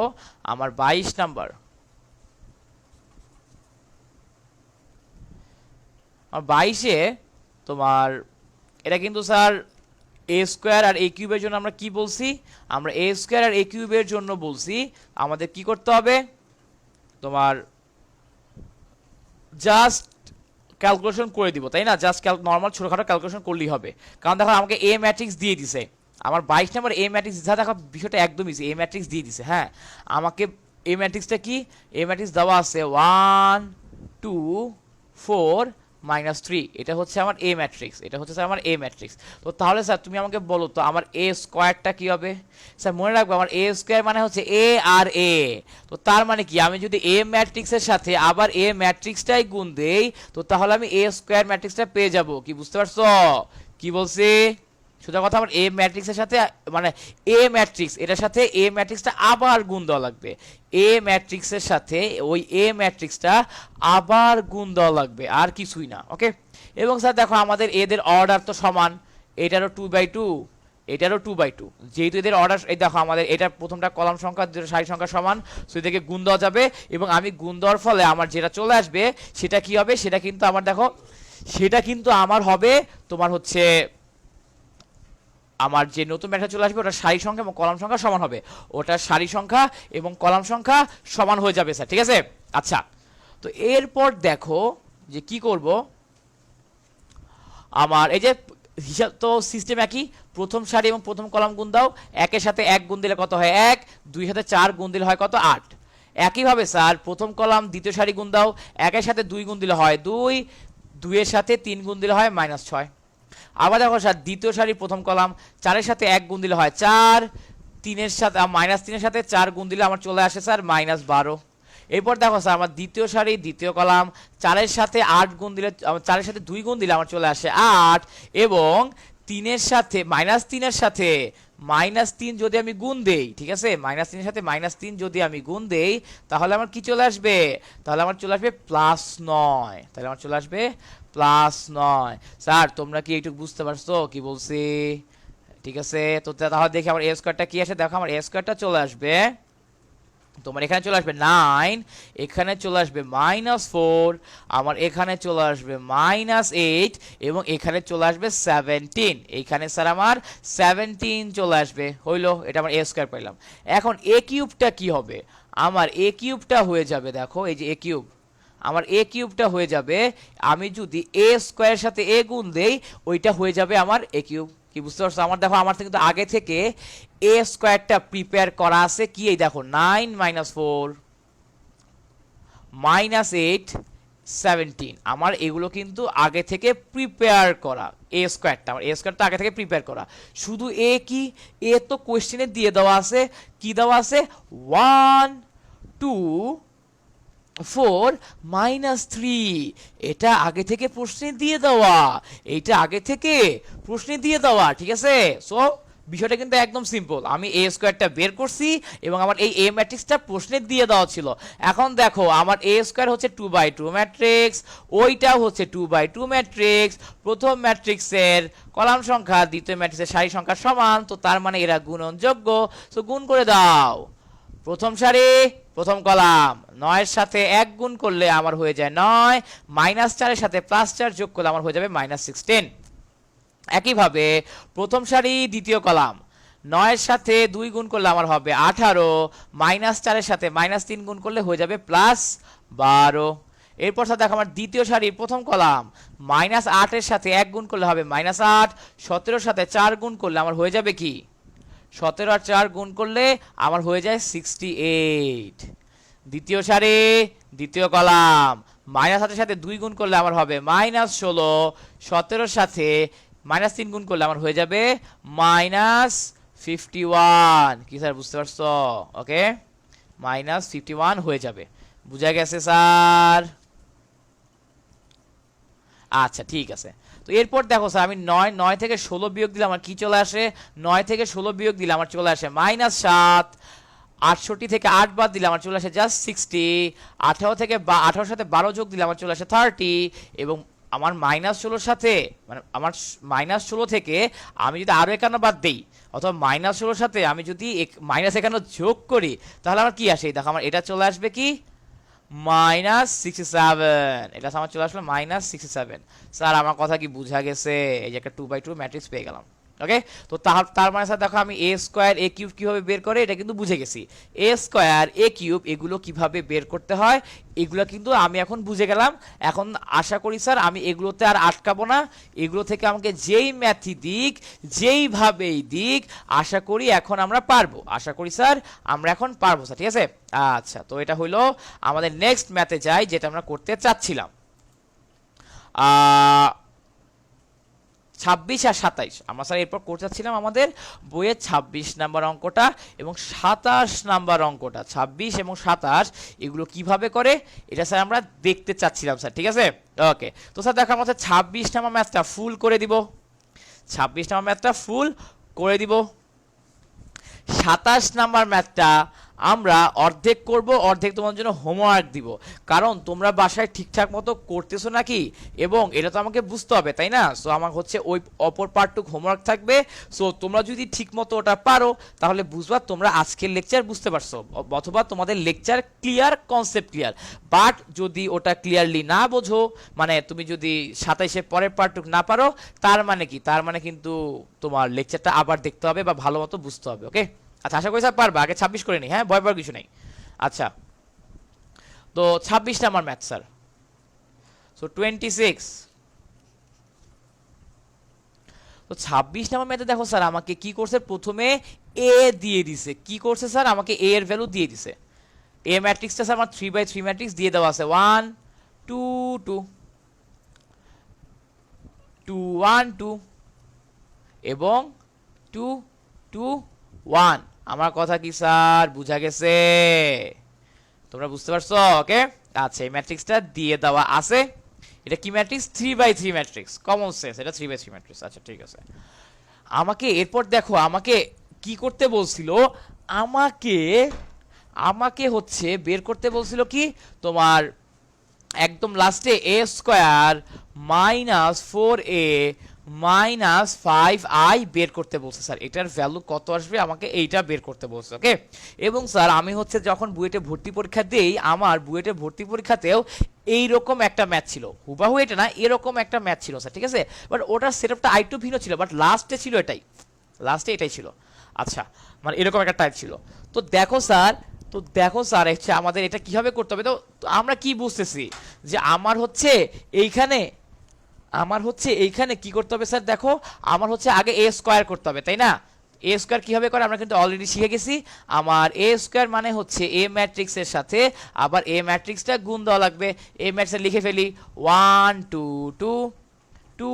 আমার 22 নাম্বার, আর 22-এ তোমার এটা কিন্তু স্যার এ স্কোয়ার আর এ কিউবের জন্য আমরা কি বলছি, আমরা এ স্কোয়ার আর এ কিউবের জন্য বলছি আমাদের কি করতে হবে, তোমার জাস্ট ক্যালকুলেশন করে দিব, তাই না, জাস্ট নর্মাল ছোটখাটো ক্যালকুলেশন করলেই হবে। কারণ দেখো আমাকে এ ম্যাট্রিক্স দিয়ে দিছে, আমার 22 নম্বর এ ম্যাট্রিক্স যা, দেখো বিষয়টা একদমই ইজি, এ ম্যাট্রিক্স দিয়ে দিছে। হ্যাঁ আমাকে এ ম্যাট্রিক্সটা কি, এ ম্যাট্রিক্স দেওয়া আছে 1 2 4 -3, এটা হচ্ছে আমার এ ম্যাট্রিক্স, এটা হচ্ছে স্যার আমার এ ম্যাট্রিক্স। তো তাহলে স্যার তুমি আমাকে বলো তো আমার এ স্কোয়ারটা কি হবে। স্যার মনে রাখবো আমার এ স্কোয়ার মানে হচ্ছে এ আর এ, তো তার মানে কি আমি যদি এ ম্যাট্রিক্সের সাথে আবার এ ম্যাট্রিক্সটাই গুণ দেই তো তাহলে আমি এ স্কোয়ার ম্যাট্রিক্সটা পেয়ে যাব, কি বুঝতে পারছো কি বলছি। সোজা কথা, আমার এ ম্যাট্রিক্সের সাথে মানে এ ম্যাট্রিক্স এটার সাথে এ ম্যাট্রিক্সটা আবার গুণ দেওয়া লাগবে, এ ম্যাট্রিক্সের সাথে ওই এ ম্যাট্রিক্সটা আবার গুণ দেওয়া লাগবে, আর কিছুই না। ওকে, এবং স্যার দেখো আমাদের এদের অর্ডার তো সমান, এটারও 2/2, এটারও 2/2, যেহেতু এদের অর্ডার, এই দেখো আমাদের এটা প্রথমটা কলাম সংখ্যা, দুটো সারি সংখ্যা সমান, সো এদেরকে গুণ দেওয়া যাবে, এবং আমি গুণ দেওয়ার ফলে আমার যেটা চলে আসবে সেটা কি হবে, সেটা কিন্তু আমার দেখো, সেটা কিন্তু আমার হবে তোমার হচ্ছে আমার যে নতুন ম্যাটটা চলে আসবে ওটা সারি সংখ্যা এবং কলাম সংখ্যা সমান হবে, ওটা সারি সংখ্যা এবং কলাম সংখ্যা সমান হয়ে যাবে স্যার, ঠিক আছে। আচ্ছা, তো এরপর দেখো যে কি করব, আমার এই যে হিসাব তো সিস্টেম একই, প্রথম সারি এবং প্রথম কলাম গুণ দাও, একের সাথে এক গুণ দিলে কত হয় 1, 2 সাথে 4 গুণ দিলে হয় কত 8। একইভাবে স্যার প্রথম কলাম দ্বিতীয় সারি গুণ দাও, একের সাথে 2 গুণ দিলে হয় 2, 2 এর সাথে 3 গুণ দিলে হয় -6। আবার দেখো স্যার দ্বিতীয় সারি প্রথম কলাম 4 এর সাথে 1 গুণ দিলে হয় 4, 3 এর সাথে -3 এর সাথে 4 গুণ দিলে আমার চলে আসে স্যার -12। এরপর দেখো স্যার আমার দ্বিতীয় সারি দ্বিতীয় কলাম 4 এর সাথে 8 গুণ দিলে, 4 এর সাথে 2 গুণ দিলে আমার চলে আসে 8, এবং 3 এর সাথে -3 এর সাথে -3 যদি আমি গুণ দেই, ঠিক আছে, -3 এর সাথে -3 যদি আমি গুণ দেই, তাহলে আমার কি চলে আসবে, তাহলে আমার চলে আসবে +9, তাহলে আমার চলে আসবে +9। স্যার তোমরা কি একটু বুঝতে পারছো কি বলছি? ঠিক আছে, তো তাহলে দেখি আমার a স্কয়ারটা কি আসে, দেখো আমার a স্কয়ারটা চলে আসবে, তোমার এখানে চলে আসবে 9, এখানে চলে আসবে -4, আমার এখানে চলে আসবে -8, এবং এখানে চলে আসবে 17। এইখানে স্যার আমার 17 চলে আসবে, হইলো, এটা আমার a স্কয়ার পাইলাম। এখন a কিউবটা কি হবে, আমার a কিউবটা হয়ে যাবে, দেখো এই যে a কিউব, আমার a কিউবটা হয়ে যাবে, আমি যদি a স্কয়ারের সাথে a গুণ দেই ওইটা হয়ে যাবে আমার a কিউব। কি বুঝতে পারছো? আমার দেখো আমার কিন্তু আগে থেকে a স্কয়ারটা প্রিপেয়ার করা আছে, কি এই দেখো 9 - 4 -8 17, আমার এগুলো কিন্তু আগে থেকে প্রিপেয়ার করা, a স্কয়ারটা আমার a স্কয়ারটা আগে থেকে প্রিপেয়ার করা। শুধু a কি, a তো কোশ্চেনে দিয়ে দেওয়া আছে, কি দেওয়া আছে 1 2 4 -3, এটা আগে থেকে প্রশ্নে দিয়ে দেওয়া, এইটা আগে থেকে প্রশ্নে দিয়ে দেওয়া, ঠিক আছে। সো বিষয়টা কিন্তু একদম সিম্পল, আমি a স্কয়ারটা বের করছি এবং আমার এই a ম্যাট্রিক্সটা প্রশ্নে দিয়ে দেওয়া ছিল। এখন দেখো আমার a স্কয়ার হচ্ছে 2/2 ম্যাট্রিক্স, ওইটাও হচ্ছে 2/2 ম্যাট্রিক্স, প্রথম ম্যাট্রিক্সের কলাম সংখ্যা দ্বিতীয় ম্যাট্রিক্সের সারি সংখ্যা সমান, তো তার মানে এরা গুণনযোগ্য, সো গুণ করে দাও। প্রথম সারি প্রথম কলাম 9 এর সাথে 1 গুণ করলে আমার হয়ে যায় 9, -4 এর সাথে +4 যোগ করলে আমার হয়ে যাবে -16। একইভাবে প্রথম সারি দ্বিতীয় কলাম 9 এর সাথে 2 গুণ করলে আমার হবে 18, -4 এর সাথে -3 গুণ করলে হয়ে যাবে +12। এরপর সাথে দেখো আমার দ্বিতীয় সারি প্রথম কলাম -8 এর সাথে 1 গুণ করলে হবে -8, 17 এর সাথে 4 গুণ করলে আমার হয়ে যাবে কি 17 আর 4 গুণ করলে আমার হয়ে যায় 68। দ্বিতীয় সারি দ্বিতীয় কলাম -8 এর সাথে 2 গুণ করলে আমার হবে -16, 17 এর সাথে -3 গুণ করলে আমার হয়ে যাবে -51। কি স্যার বুঝতে পারছো? ওকে, -51 হয়ে যাবে, বুঝা গেছে স্যার? আচ্ছা ঠিক আছে। তো এরপর দেখো স্যার আমি 9 থেকে 16 বিয়োগ দিলে আমার কি চলে আসে, 9 থেকে 16 বিয়োগ দিলে আমার চলে আসে -7, 68 থেকে 8 বাদ দিলে আমার চলে আসে জাস্ট 60, 18 সাথে 12 যোগ দিলে আমার চলে আসে 30, এবং আমার -16 সাথে মানে আমার -16 থেকে আমি যদি আরো 51 বাদ দেই, অথবা -16 সাথে আমি যদি -51 যোগ করি, তাহলে আমার কি আসে, দেখো আমার এটা চলে আসবে কি -67, এটা আমার চলে আসলো -67। স্যার আমার কথা কি বুঝা গেছে? এই যে একটা 2/2 ম্যাট্রিক্স পেয়ে গেলাম। ওকে, তো তার মানে স্যার দেখো আমি a স্কয়ার a কিউব কিভাবে বের করে এটা কিন্তু বুঝে গেছি, a স্কয়ার a কিউব এগুলো কিভাবে বের করতে হয় এগুলো কিন্তু আমি এখন বুঝে গেলাম। এখন আশা করি স্যার আমি এগুলোতে আর আটকাবো না, এগুলো থেকে আমাকে যেই ম্যাথই দিক যেইভাবেই দিক আশা করি এখন আমরা পারবো, আশা করি স্যার আমরা এখন পারবো স্যার, ঠিক আছে। আচ্ছা, তো এটা হইলো আমাদের নেক্সট ম্যাথে যাই যেটা আমরা করতে চাচ্ছিলাম। 26 আর 27 আমরা স্যার এরপর করতে চাচ্ছিলাম আমাদের বইয়ের 26 নাম্বার অঙ্কটা এবং 27 নাম্বার অঙ্কটা, 26 এবং 27 এগুলো কিভাবে করে এটা স্যার আমরা দেখতে চাচ্ছিলাম স্যার, ঠিক আছে। ওকে, তো স্যার দেখো আমাদের 26 নাম্বার ম্যাথটা ফুল করে দিব, 26 নাম্বার ম্যাথটা ফুল করে দিব। 27 নাম্বার ম্যাথটা আমরা অর্ধেক করব, অর্ধেক তোমাদের জন্য হোমওয়ার্ক দিব, কারণ তোমরা বাসায় ঠিকঠাক মতো করতেছো নাকি, এবং এটা তো আমাকে বুঝতে হবে, তাই না? সো আমার হচ্ছে ওই অপর পার্টটুক হোমওয়ার্ক থাকবে। সো তোমরা যদি ঠিক মতো ওটা পারো তাহলে বুঝবা তোমরা আজকের লেকচার বুঝতে পারছো, অথবা তোমাদের lecture clear, concept clear. But যদি ওটা ক্লিয়ারলি না বোঝো, মানে তুমি যদি 27 পরের পার্টটুক না পারো, তার মানে কি, তার মানে কিন্তু তোমার লেকচারটা আবার দেখতে হবে বা ভালো মতো বুঝতে হবে। ওকে, আচ্ছা, আশা করি স্যার পারবা। আগে 26 করে নি, হ্যাঁ, ভয় পাওয়ার কিছু নেই। আচ্ছা, তো 26 নাম্বার ম্যাথ স্যার। সো 26, তো 26 নাম্বার ম্যাথে দেখো স্যার আমাকে কি করছে, প্রথমে এ দিয়ে দিছে। কি করছে স্যার, আমাকে এ এর ভ্যালু দিয়ে দিছে। এ ম্যাট্রিক্সটা স্যার আমার 3/3 ম্যাট্রিক্স দিয়ে দেওয়া আছে, 1 2 2 2 1 2 এবং 2 2 1। আমার কথা কি স্যার বুঝা গেছে? তোমরা বুঝতে পারছো? ওকে, আচ্ছা, এই ম্যাট্রিক্সটা দিয়ে দেওয়া আছে। এটা কি ম্যাট্রিক্স? 3/3 ম্যাট্রিক্স, কমন সেন্স, এটা 3/3 ম্যাট্রিক্স। আচ্ছা, ঠিক আছে। আমাকে এরপর দেখো আমাকে কি করতে বলছিল, আমাকে আমাকে হচ্ছে বের করতে বলছিল কি, তোমার একদম লাস্টে এ square minus 4a minus 5i বের করতে বলছে স্যার। এটার ভ্যালু কত আসবে আমাকে এইটা বের করতে বলছে। ওকে, এবং স্যার আমি হচ্ছে যখন বুয়েটে ভর্তি পরীক্ষা দেই, আমার বুয়েটে ভর্তি পরীক্ষাতেও এইরকম একটা ম্যাথ ছিল, হুবাহু এটা না, এরকম একটা ম্যাথ ছিল স্যার, ঠিক আছে? বাট ওটার সেটআপটা আইটু ভিন্ন ছিল, বাট লাস্টে ছিল এটাই, লাস্টে এটাই ছিল। আচ্ছা, মানে এরকম একটা টাইপ ছিল। তো দেখো স্যার, তো দেখো স্যার হচ্ছে আমাদের এটা কিভাবে করতে হবে। তো তো আমরা কি বুঝতেছি যে আমার হচ্ছে এইখানে, আমার হচ্ছে এইখানে কি করতে হবে স্যার, দেখো আমার হচ্ছে আগে এ স্কোয়ার করতে হবে, তাই না? এ স্কোয়ার কিভাবে করে আমরা কিন্তু অলরেডি শিখে গেছি। আমার এ স্কোয়ার মানে হচ্ছে এ ম্যাট্রিক্সের সাথে আবার এ ম্যাট্রিক্সটা গুণ দেওয়া লাগবে। এ ম্যাট্রিক্সে লিখে ফেলি 1 2 2 2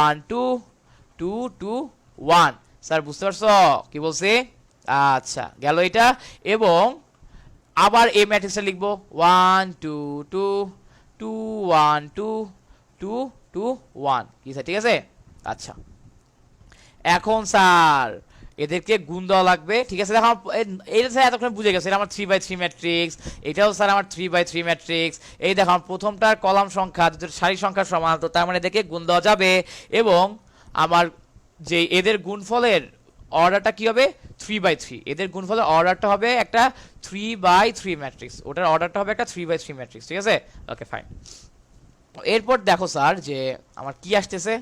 1 2 2 2 1। স্যার বুঝতে পারছো কি বলছি? আচ্ছা, গেল এটা। এবং আবার এই ম্যাট্রিক্সটা লিখবো 1 2 2 2 1 2 2 2 1। কি স্যার, ঠিক আছে? আচ্ছা, এখন স্যার এদেরকে গুণ দেওয়া লাগবে, ঠিক আছে? দেখো এইটা স্যার এতক্ষণ বুঝে গেছে, এটা আমার 3/3 ম্যাট্রিক্স, এটাও স্যার আমার 3/3 ম্যাট্রিক্স। এই দেখো আমার প্রথমটার কলাম সংখ্যা দুটোর সারি সংখ্যা সমান, তো তার মানে এদেরকে গুণ দেওয়া যাবে। এবং আমার যে এদের গুণফলের অর্ডারটা কি হবে, 3/3। এদের গুণফলের অর্ডারটা হবে একটা 3/3 ম্যাট্রিক্স, ওটার অর্ডারটা হবে একটা 3/3 ম্যাট্রিক্স, ঠিক আছে? ওকে, ফাইন। এরপর দেখো স্যার যে আমার কি আসতেছে,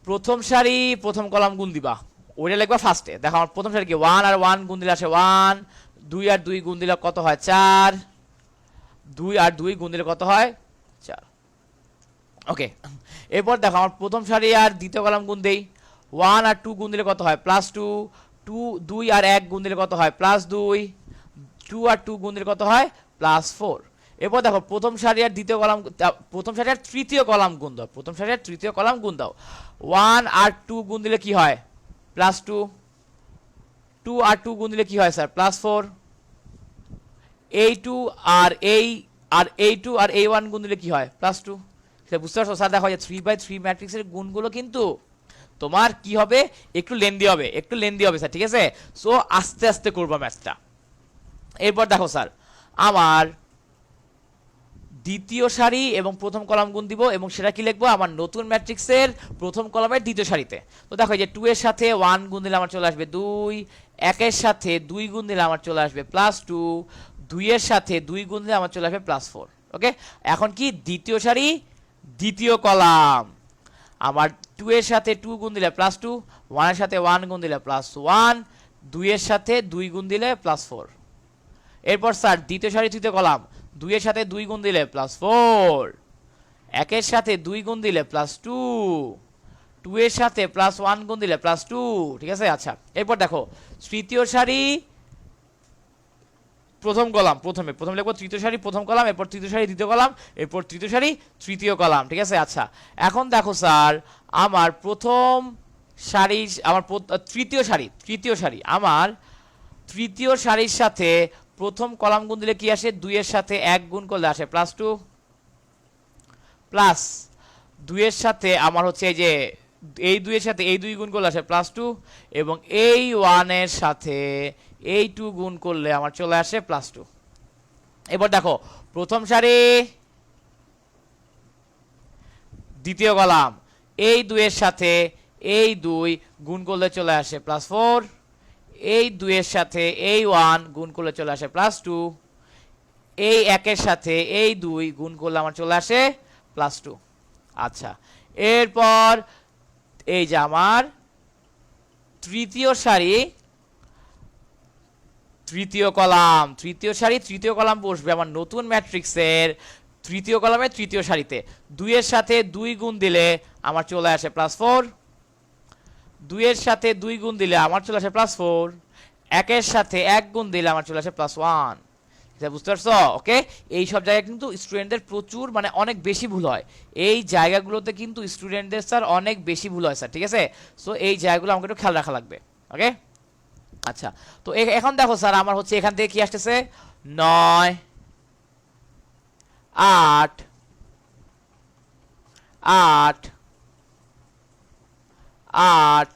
প্রথম সারি প্রথম কলাম গুণ দিবা, ওইটা লিখবা ফার্স্টে। দেখো আমার প্রথম সারি কি, 1 আর 1 গুণ দিলে আসে 1, 2 আর 2 গুণ দিলে কত হয় 4, 2 আর 2 গুণ দিলে কত হয় 4। ওকে, এরপর দেখো আমার প্রথম সারি আর দ্বিতীয় কলাম গুণ দেই, 1 আর 2 গুণ দিলে কত হয় +2, 2 আর 1 গুণ দিলে কত হয় +2, 2 আর 2 গুণ দিলে কত হয় +4। এরপর দেখো প্রথম সারি আর দ্বিতীয় কলাম, প্রথম সারি আর তৃতীয় কলাম গুণ দাও, প্রথম সারি আর তৃতীয় কলাম গুণ দাও। 1 আর 2 গুণ দিলে কি হয় +2, 2 আর 2 গুণ দিলে কি হয় স্যার +4, এই 2 আর এই আর এই 2 আর এই 1 গুণ দিলে কি হয় +2। সেটা বুঝতে পারছো স্যার? দেখো যে 3/3 ম্যাট্রিক্সের গুণগুলো কিন্তু তোমার কি হবে, একটু লেন্দি হবে, একটু লেন্দি হবে স্যার, ঠিক আছে? সো আস্তে আস্তে করবো ম্যাথটা। এরপর দেখো স্যার আমার দ্বিতীয় সারি এবং প্রথম কলাম গুণ দিব, এবং সেটা কি লিখবো, আমার নতুন ম্যাট্রিক্সের প্রথম কলামের দ্বিতীয় সারিতে। তো দেখো যে 2 এর সাথে 1 গুণ দিলে আমার চলে আসবে 2, 1 এর সাথে 2 গুণ দিলে আমার চলে আসবে +2, 2 এর সাথে 2 গুণ দিলে আমার চলে আসবে +4। ওকে, এখন কি দ্বিতীয় সারি দ্বিতীয় কলাম, আমার 2 এর সাথে 2 গুণ দিলে +2, 1 এর সাথে 1 গুণ দিলে +1, 2 এর সাথে 2 গুণ দিলে +4। এরপর স্যার দ্বিতীয় সারি তৃতীয় কলাম, 2 এর সাথে 2 গুণ দিলে +4, 1 এর সাথে 2 গুণ দিলে +2, 2 এর সাথে +1 গুণ দিলে +2, ঠিক আছে? আচ্ছা, এরপর দেখো তৃতীয় সারি প্রথম কলাম, প্রথমে লিখবো তৃতীয় সারি প্রথম কলাম, এরপর তৃতীয় সারি দ্বিতীয় কলাম, এরপর তৃতীয় সারি তৃতীয় কলাম, ঠিক আছে? আচ্ছা, এখন দেখো স্যার আমার প্রথম সারি, আমার তৃতীয় সারি আমার তৃতীয় সারির সাথে প্রথম কলাম গুণ দিলে কি আসে, 2 এর সাথে 1 গুণ করলে আসে +2, প্লাস 2 এর সাথে আমার হচ্ছে এই যে এই 2 এর সাথে এই 2 গুণ করলে আসে +2, এবং এই 1 এর সাথে এই 2 গুণ করলে আমার চলে আসে +2। এবার দেখো প্রথম সারি দ্বিতীয় কলাম, এই 2 এর সাথে এই 2 গুণ করলে চলে আসে +4, এই 2 এর সাথে এই 1 গুণ করলে চলে আসে +2, এই 1 এর সাথে এই 2 গুণ করলে আমার চলে আসে +2। আচ্ছা, এরপর এই যে আমার তৃতীয় সারি তৃতীয় কলাম, তৃতীয় সারি তৃতীয় কলাম বসবে আমার নতুন ম্যাট্রিক্সের তৃতীয় কলামে তৃতীয় সারিতে। 2 এর সাথে 2 গুণ দিলে আমার চলে আসে +4, 2 এর সাথে 2 গুণ দিলে আমার চলে আসে +4, 1 এর সাথে 1 গুণ দিলে আমার চলে আসে +1। বুঝতে পারছো? ওকে, এই সব জায়গায় কিন্তু স্টুডেন্টদের প্রচুর মানে অনেক বেশি ভুল হয়। এই জায়গাগুলোতে কিন্তু স্টুডেন্টদের স্যার অনেক বেশি ভুল হয় স্যার, ঠিক আছে? সো এই জায়গাগুলো আমাকে একটু খেয়াল রাখা লাগবে। ওকে, আচ্ছা, তো এখন দেখো স্যার আমার হচ্ছে এখান থেকে কি আসতেছে 9 8 8 8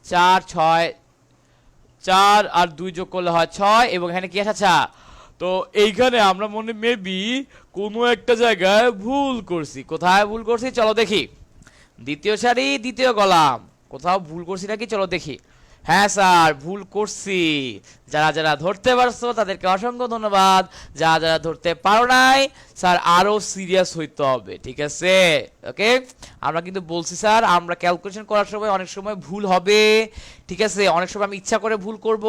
4 6 4 আর 2 যোগ করলে হয় 6 এবং এখানে কি আছে? আচ্ছা, তো এইখানে আমরা মনে মেবি কোনো একটা জায়গায় ভুল করছি। কোথায় ভুল করছি চলো দেখি। দ্বিতীয় সারি দ্বিতীয় কলাম, কোথাও ভুল করছি নাকি চলো দেখি। হ্যাঁ স্যার, ভুল করছি। যারা যারা ধরতে পারছো তাদেরকে অসংখ্য ধন্যবাদ। যারা যারা ধরতে পারো নাই স্যার আরো সিরিয়াস হইতে হবে, ঠিক আছে? ওকে, আমরা কিন্তু বলছি স্যার আমরা ক্যালকুলেশন করার সময় অনেক সময় ভুল হবে, ঠিক আছে? অনেক সময় আমি ইচ্ছা করে ভুল করব,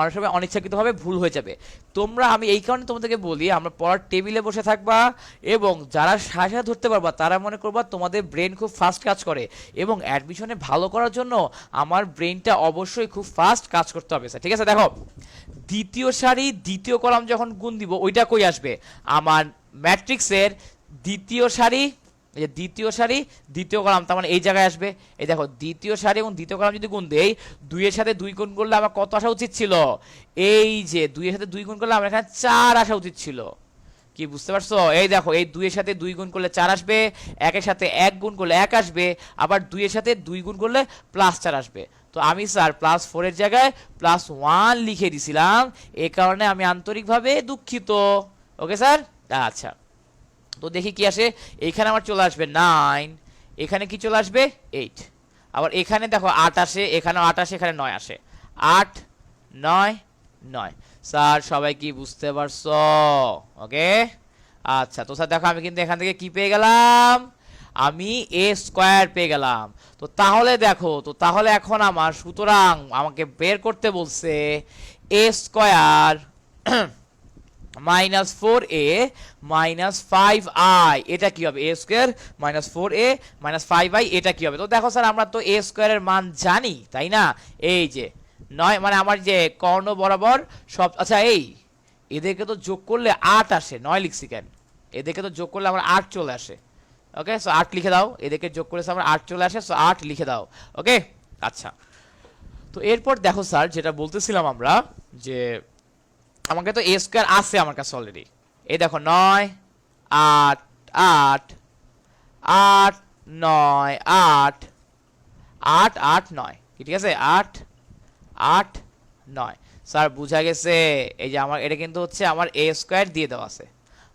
অনেক সময় অনিচ্ছাকৃতভাবে ভুল হয়ে যাবে। তোমরা আমি এই কারণে তোমাদেরকে বলি আমরা পড়ার টেবিলে বসে থাকবা এবং যারা সাথে সাথে ধরতে পারবা তারা মনে করবা তোমাদের ব্রেন খুব ফাস্ট কাজ করে এবং অ্যাডমিশনে ভালো করার জন্য আমার ব্রেনটা অবশ্যই খুব ফাস্ট কাজ করতে হবে স্যার, ঠিক আছে? দেখো দ্বিতীয় সারি দ্বিতীয় কলাম যখন গুণ দিব ওইটা কই আসবে? আমার ম্যাট্রিক্সের দ্বিতীয় সারি, এই যে দ্বিতীয় সারি দ্বিতীয় কলাম, তার মানে এই জায়গায় আসবে। এই দেখো দ্বিতীয় সারি এবং দ্বিতীয় কলাম যদি গুণ দেই 2 এর সাথে 2 গুণ করলে আমার কত আসা উচিত ছিল? এই যে 2 এর সাথে 2 গুণ করলে আমার এখানে 4 আসা উচিত ছিল। কি বুঝতে পারছো? এই দেখো এই 2 এর সাথে 2 গুণ করলে 4 আসবে, 1 এর সাথে 1 গুণ করলে 1 আসবে, আবার 2 এর সাথে 2 গুণ করলে +4 আসবে। তো আমি স্যার +4 এর জায়গায় +1 লিখে দিছিলাম, এই কারণে আমি আন্তরিকভাবে দুঃখিত। ওকে স্যার, আচ্ছা, তো দেখি কি আসে। এইখানে আমার চলে আসবে 9, এখানে কি চলে আসবে 8, আবার এখানে দেখো 8 আসে, এখানেও 8 আসে, এখানে 9 আসে। 8 9 9। স্যার সবাই কি বুঝতে পারছো? ওকে, আচ্ছা, তো স্যার দেখো আমি কিন্তু এখান থেকে কি পেয়ে গেলাম? আমি a স্কয়ার পেয়ে গেলাম। তো তাহলে দেখো, তো তাহলে এখন আমার সুতরাং আমাকে বের করতে বলছে a স্কয়ার -4a -5i, এটা কি হবে? a স্কয়ার -4a -5i, এটা কি হবে? তো দেখো স্যার আমরা তো a স্কয়ারের মান জানি, তাই না? এই যে 9 মানে আমার যে কর্ণ বরাবর সব, আচ্ছা এই এদেরকে তো যোগ করলে 8 আসে, 9 লিখছি কেন? এদেরকে তো যোগ করলে আমার 8 চলে আসে। ওকে, সো 8 লিখে দাও, এদেরকে যোগ করে আমার 8 চলে আসে, সো 8 লিখে দাও। ওকে, আচ্ছা, তো এরপর দেখো স্যার যেটা বলতেছিলাম আমরা যে আমাকে তো a স্কয়ার আছে আমার কাছে অলরেডি। এই দেখো 9 8 8 8 9 8 8 8 9, ঠিক আছে? 8 8 9 স্যার বুঝা গেছে। এই যে আমার এটা কিন্তু হচ্ছে আমার a স্কয়ার দিয়ে দেওয়া আছে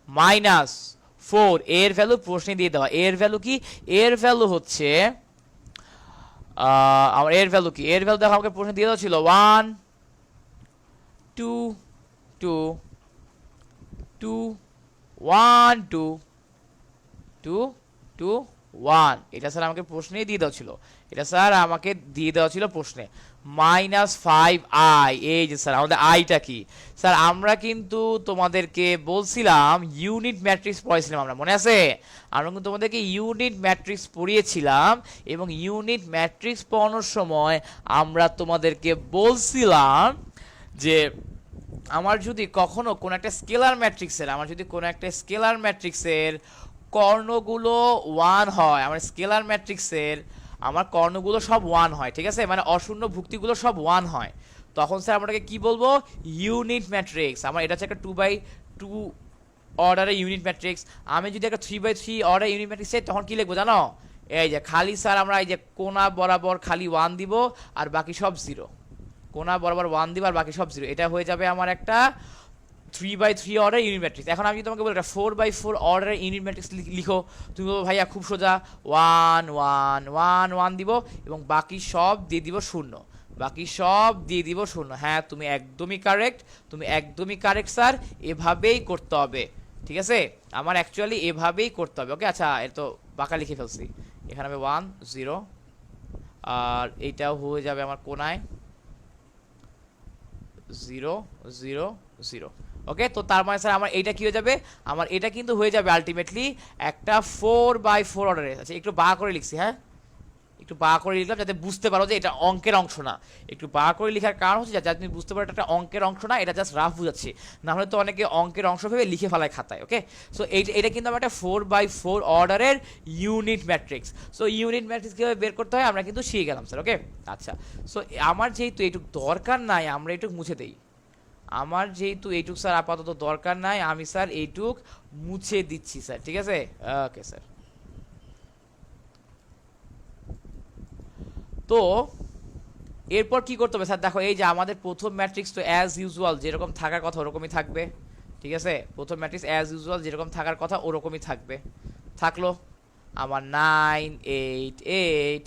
-4, এর ভ্যালু প্রশ্নে দিয়ে দেওয়া। এর ভ্যালু কি? এর ভ্যালু হচ্ছে আমার এর ভ্যালু কি? এর ভ্যালু দেখো আমাকে প্রশ্নে দিয়ে দেওয়া ছিল 1 2 2 2 1 2 2 2 1। এটা স্যার আমাকে প্রশ্নেই দিয়ে দেওয়া ছিল, এটা স্যার আমাকে দিয়ে দেওয়া ছিল প্রশ্নে। -5i, এই যে স্যার আমাদের আইটা কি? স্যার আমরা কিন্তু তোমাদেরকে বলছিলাম ইউনিট ম্যাট্রিক্স পড়াইছিলাম আমরা, মনে আছে? আমরা কিন্তু তোমাদেরকে ইউনিট ম্যাট্রিক্স পড়িয়েছিলাম এবং ইউনিট ম্যাট্রিক্স পড়ানোর সময় আমরা তোমাদেরকে বলছিলাম যে আমার যদি কখনো কোনো একটা স্কেলার ম্যাট্রিক্সের, আমার যদি কোনো একটা স্কেলার ম্যাট্রিক্সের কর্ণগুলো 1 হয়, আমার স্কেলার ম্যাট্রিক্সের আমার কর্ণগুলো সব 1 হয়, ঠিক আছে? মানে অশূন্য ভুক্তিগুলো সব 1 হয়, তখন স্যার আমাকে কি বলবো? Unit matrix. আমার এটা হচ্ছে একটা 2/2 অর্ডারের ইউনিট ম্যাট্রিক্স। আমি যদি একটা 3/3 অর্ডার ইউনিট ম্যাট্রিক্স চাই তখন কি লিখবো জানো? এই যে খালি স্যার আমরা এই যে কোণা বরাবর খালি 1 দিব আর বাকি সব 0। কোনা বরাবর 1 দিবা আর বাকি সব 0, এটা হয়ে যাবে আমার একটা 3/3 অর্ডার ইউনিট ম্যাট্রিক্স। এখন আমি তোমাকে বলি এটা 4/4 অর্ডারের ইউনিট ম্যাট্রিক্স লিখো, তুমি বলবো ভাইয়া খুব সোজা 1 1 1 1 দিব এবং বাকি সব দিয়ে দিব 0, বাকি সব দিয়ে দিব 0। হ্যাঁ তুমি একদমই কারেক্ট স্যার, এভাবেই করতে হবে, ঠিক আছে? আমার অ্যাকচুয়ালি এভাবেই করতে হবে। ওকে আচ্ছা, এর তো বাঁকা লিখে ফেলছি, এখানে হবে 1 0 আর এইটাও হয়ে যাবে আমার কোনায় 0 0 0। ওকে, তো তার মানে স্যার আমার এইটা কি হয়ে যাবে, আমার এটা কিন্তু হয়ে যাবে আলটিমেটলি একটা 4/4 অর্ডারে। আচ্ছা একটু বাঁ করে লিখছি, হ্যাঁ একটু বাঁ করে লিখলাম যাতে বুঝতে পারো যে এটা অঙ্কের অংশ না। একটু বাঁ করে লেখার কারণ হচ্ছে যাতে তুমি বুঝতে পারো এটা একটা অঙ্কের অংশ না, এটা জাস্ট রাফ বুঝাচ্ছি, না হলে তো অনেকে অঙ্কের অংশ ভেবে লিখে ফেলায় খাতায়। ওকে, সো এটা কিন্তু আমার একটা 4/4 অর্ডারের unit matrix. So unit matrix কীভাবে বের করতে হয় আমরা কিন্তু শিখে গেলাম স্যার। ওকে আচ্ছা, সো আমার যেহেতু এইটুক দরকার নাই আমরা এইটুক মুছে দেই, আমার যেহেতু এইটুক স্যার আপাতত দরকার নাই, আমি স্যার এইটুক মুছে দিচ্ছি স্যার, ঠিক আছে? ওকে স্যার, তো এরপর কি করতে হবে স্যার? দেখো এই যে আমাদের প্রথম ম্যাট্রিক্স তো অ্যাজ ইউজুয়াল যেরকম থাকার কথা ওরকমই থাকবে, ঠিক আছে? প্রথম ম্যাট্রিক্স অ্যাজ ইউজুয়াল যেরকম থাকার কথা ওরকমই থাকবে, থাকলো আমার 9 8 8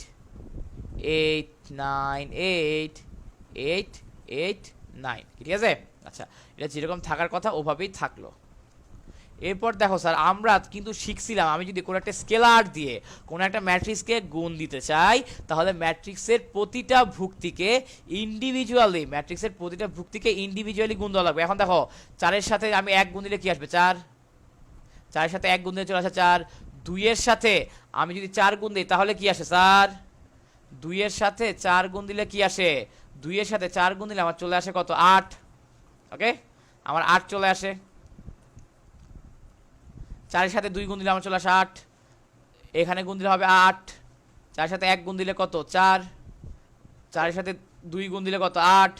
8 9 8 8 8 9, ঠিক আছে? আচ্ছা, এটা যেরকম থাকার কথা ওভাবেই থাকলো। এরপর দেখো স্যার আমরা কিন্তু শিখছিলাম আমি যদি কোনো একটা স্কেলার দিয়ে কোনো একটা ম্যাট্রিক্সকে গুণ দিতে চাই তাহলে ম্যাট্রিক্সের প্রতিটা ভুক্তিকে ইন্ডিভিজুয়ালি গুণ দেওয়া লাগবে। এখন দেখো 4-এর সাথে আমি 1 গুণ দিলে কি আসবে? 4, 4-এর সাথে 1 গুণ দিলে চলে আসে 4। 2-এর সাথে আমি যদি 4 গুণ দিই তাহলে কি আসে স্যার? 2-এর সাথে 4 গুণ দিলে কি আসে? 2-এর সাথে 4 গুণ দিলে আমার চলে আসে কত? 8। ওকে, আমার 8 চলে আসে। 4-এর সাথে 2 গুণ দিলে আমার চলে আসে 8, এখানে গুণ দিলে হবে 8। 4-এর সাথে 1 গুণ দিলে কত? 4। 4-এর সাথে 2 গুণ দিলে কত? 8।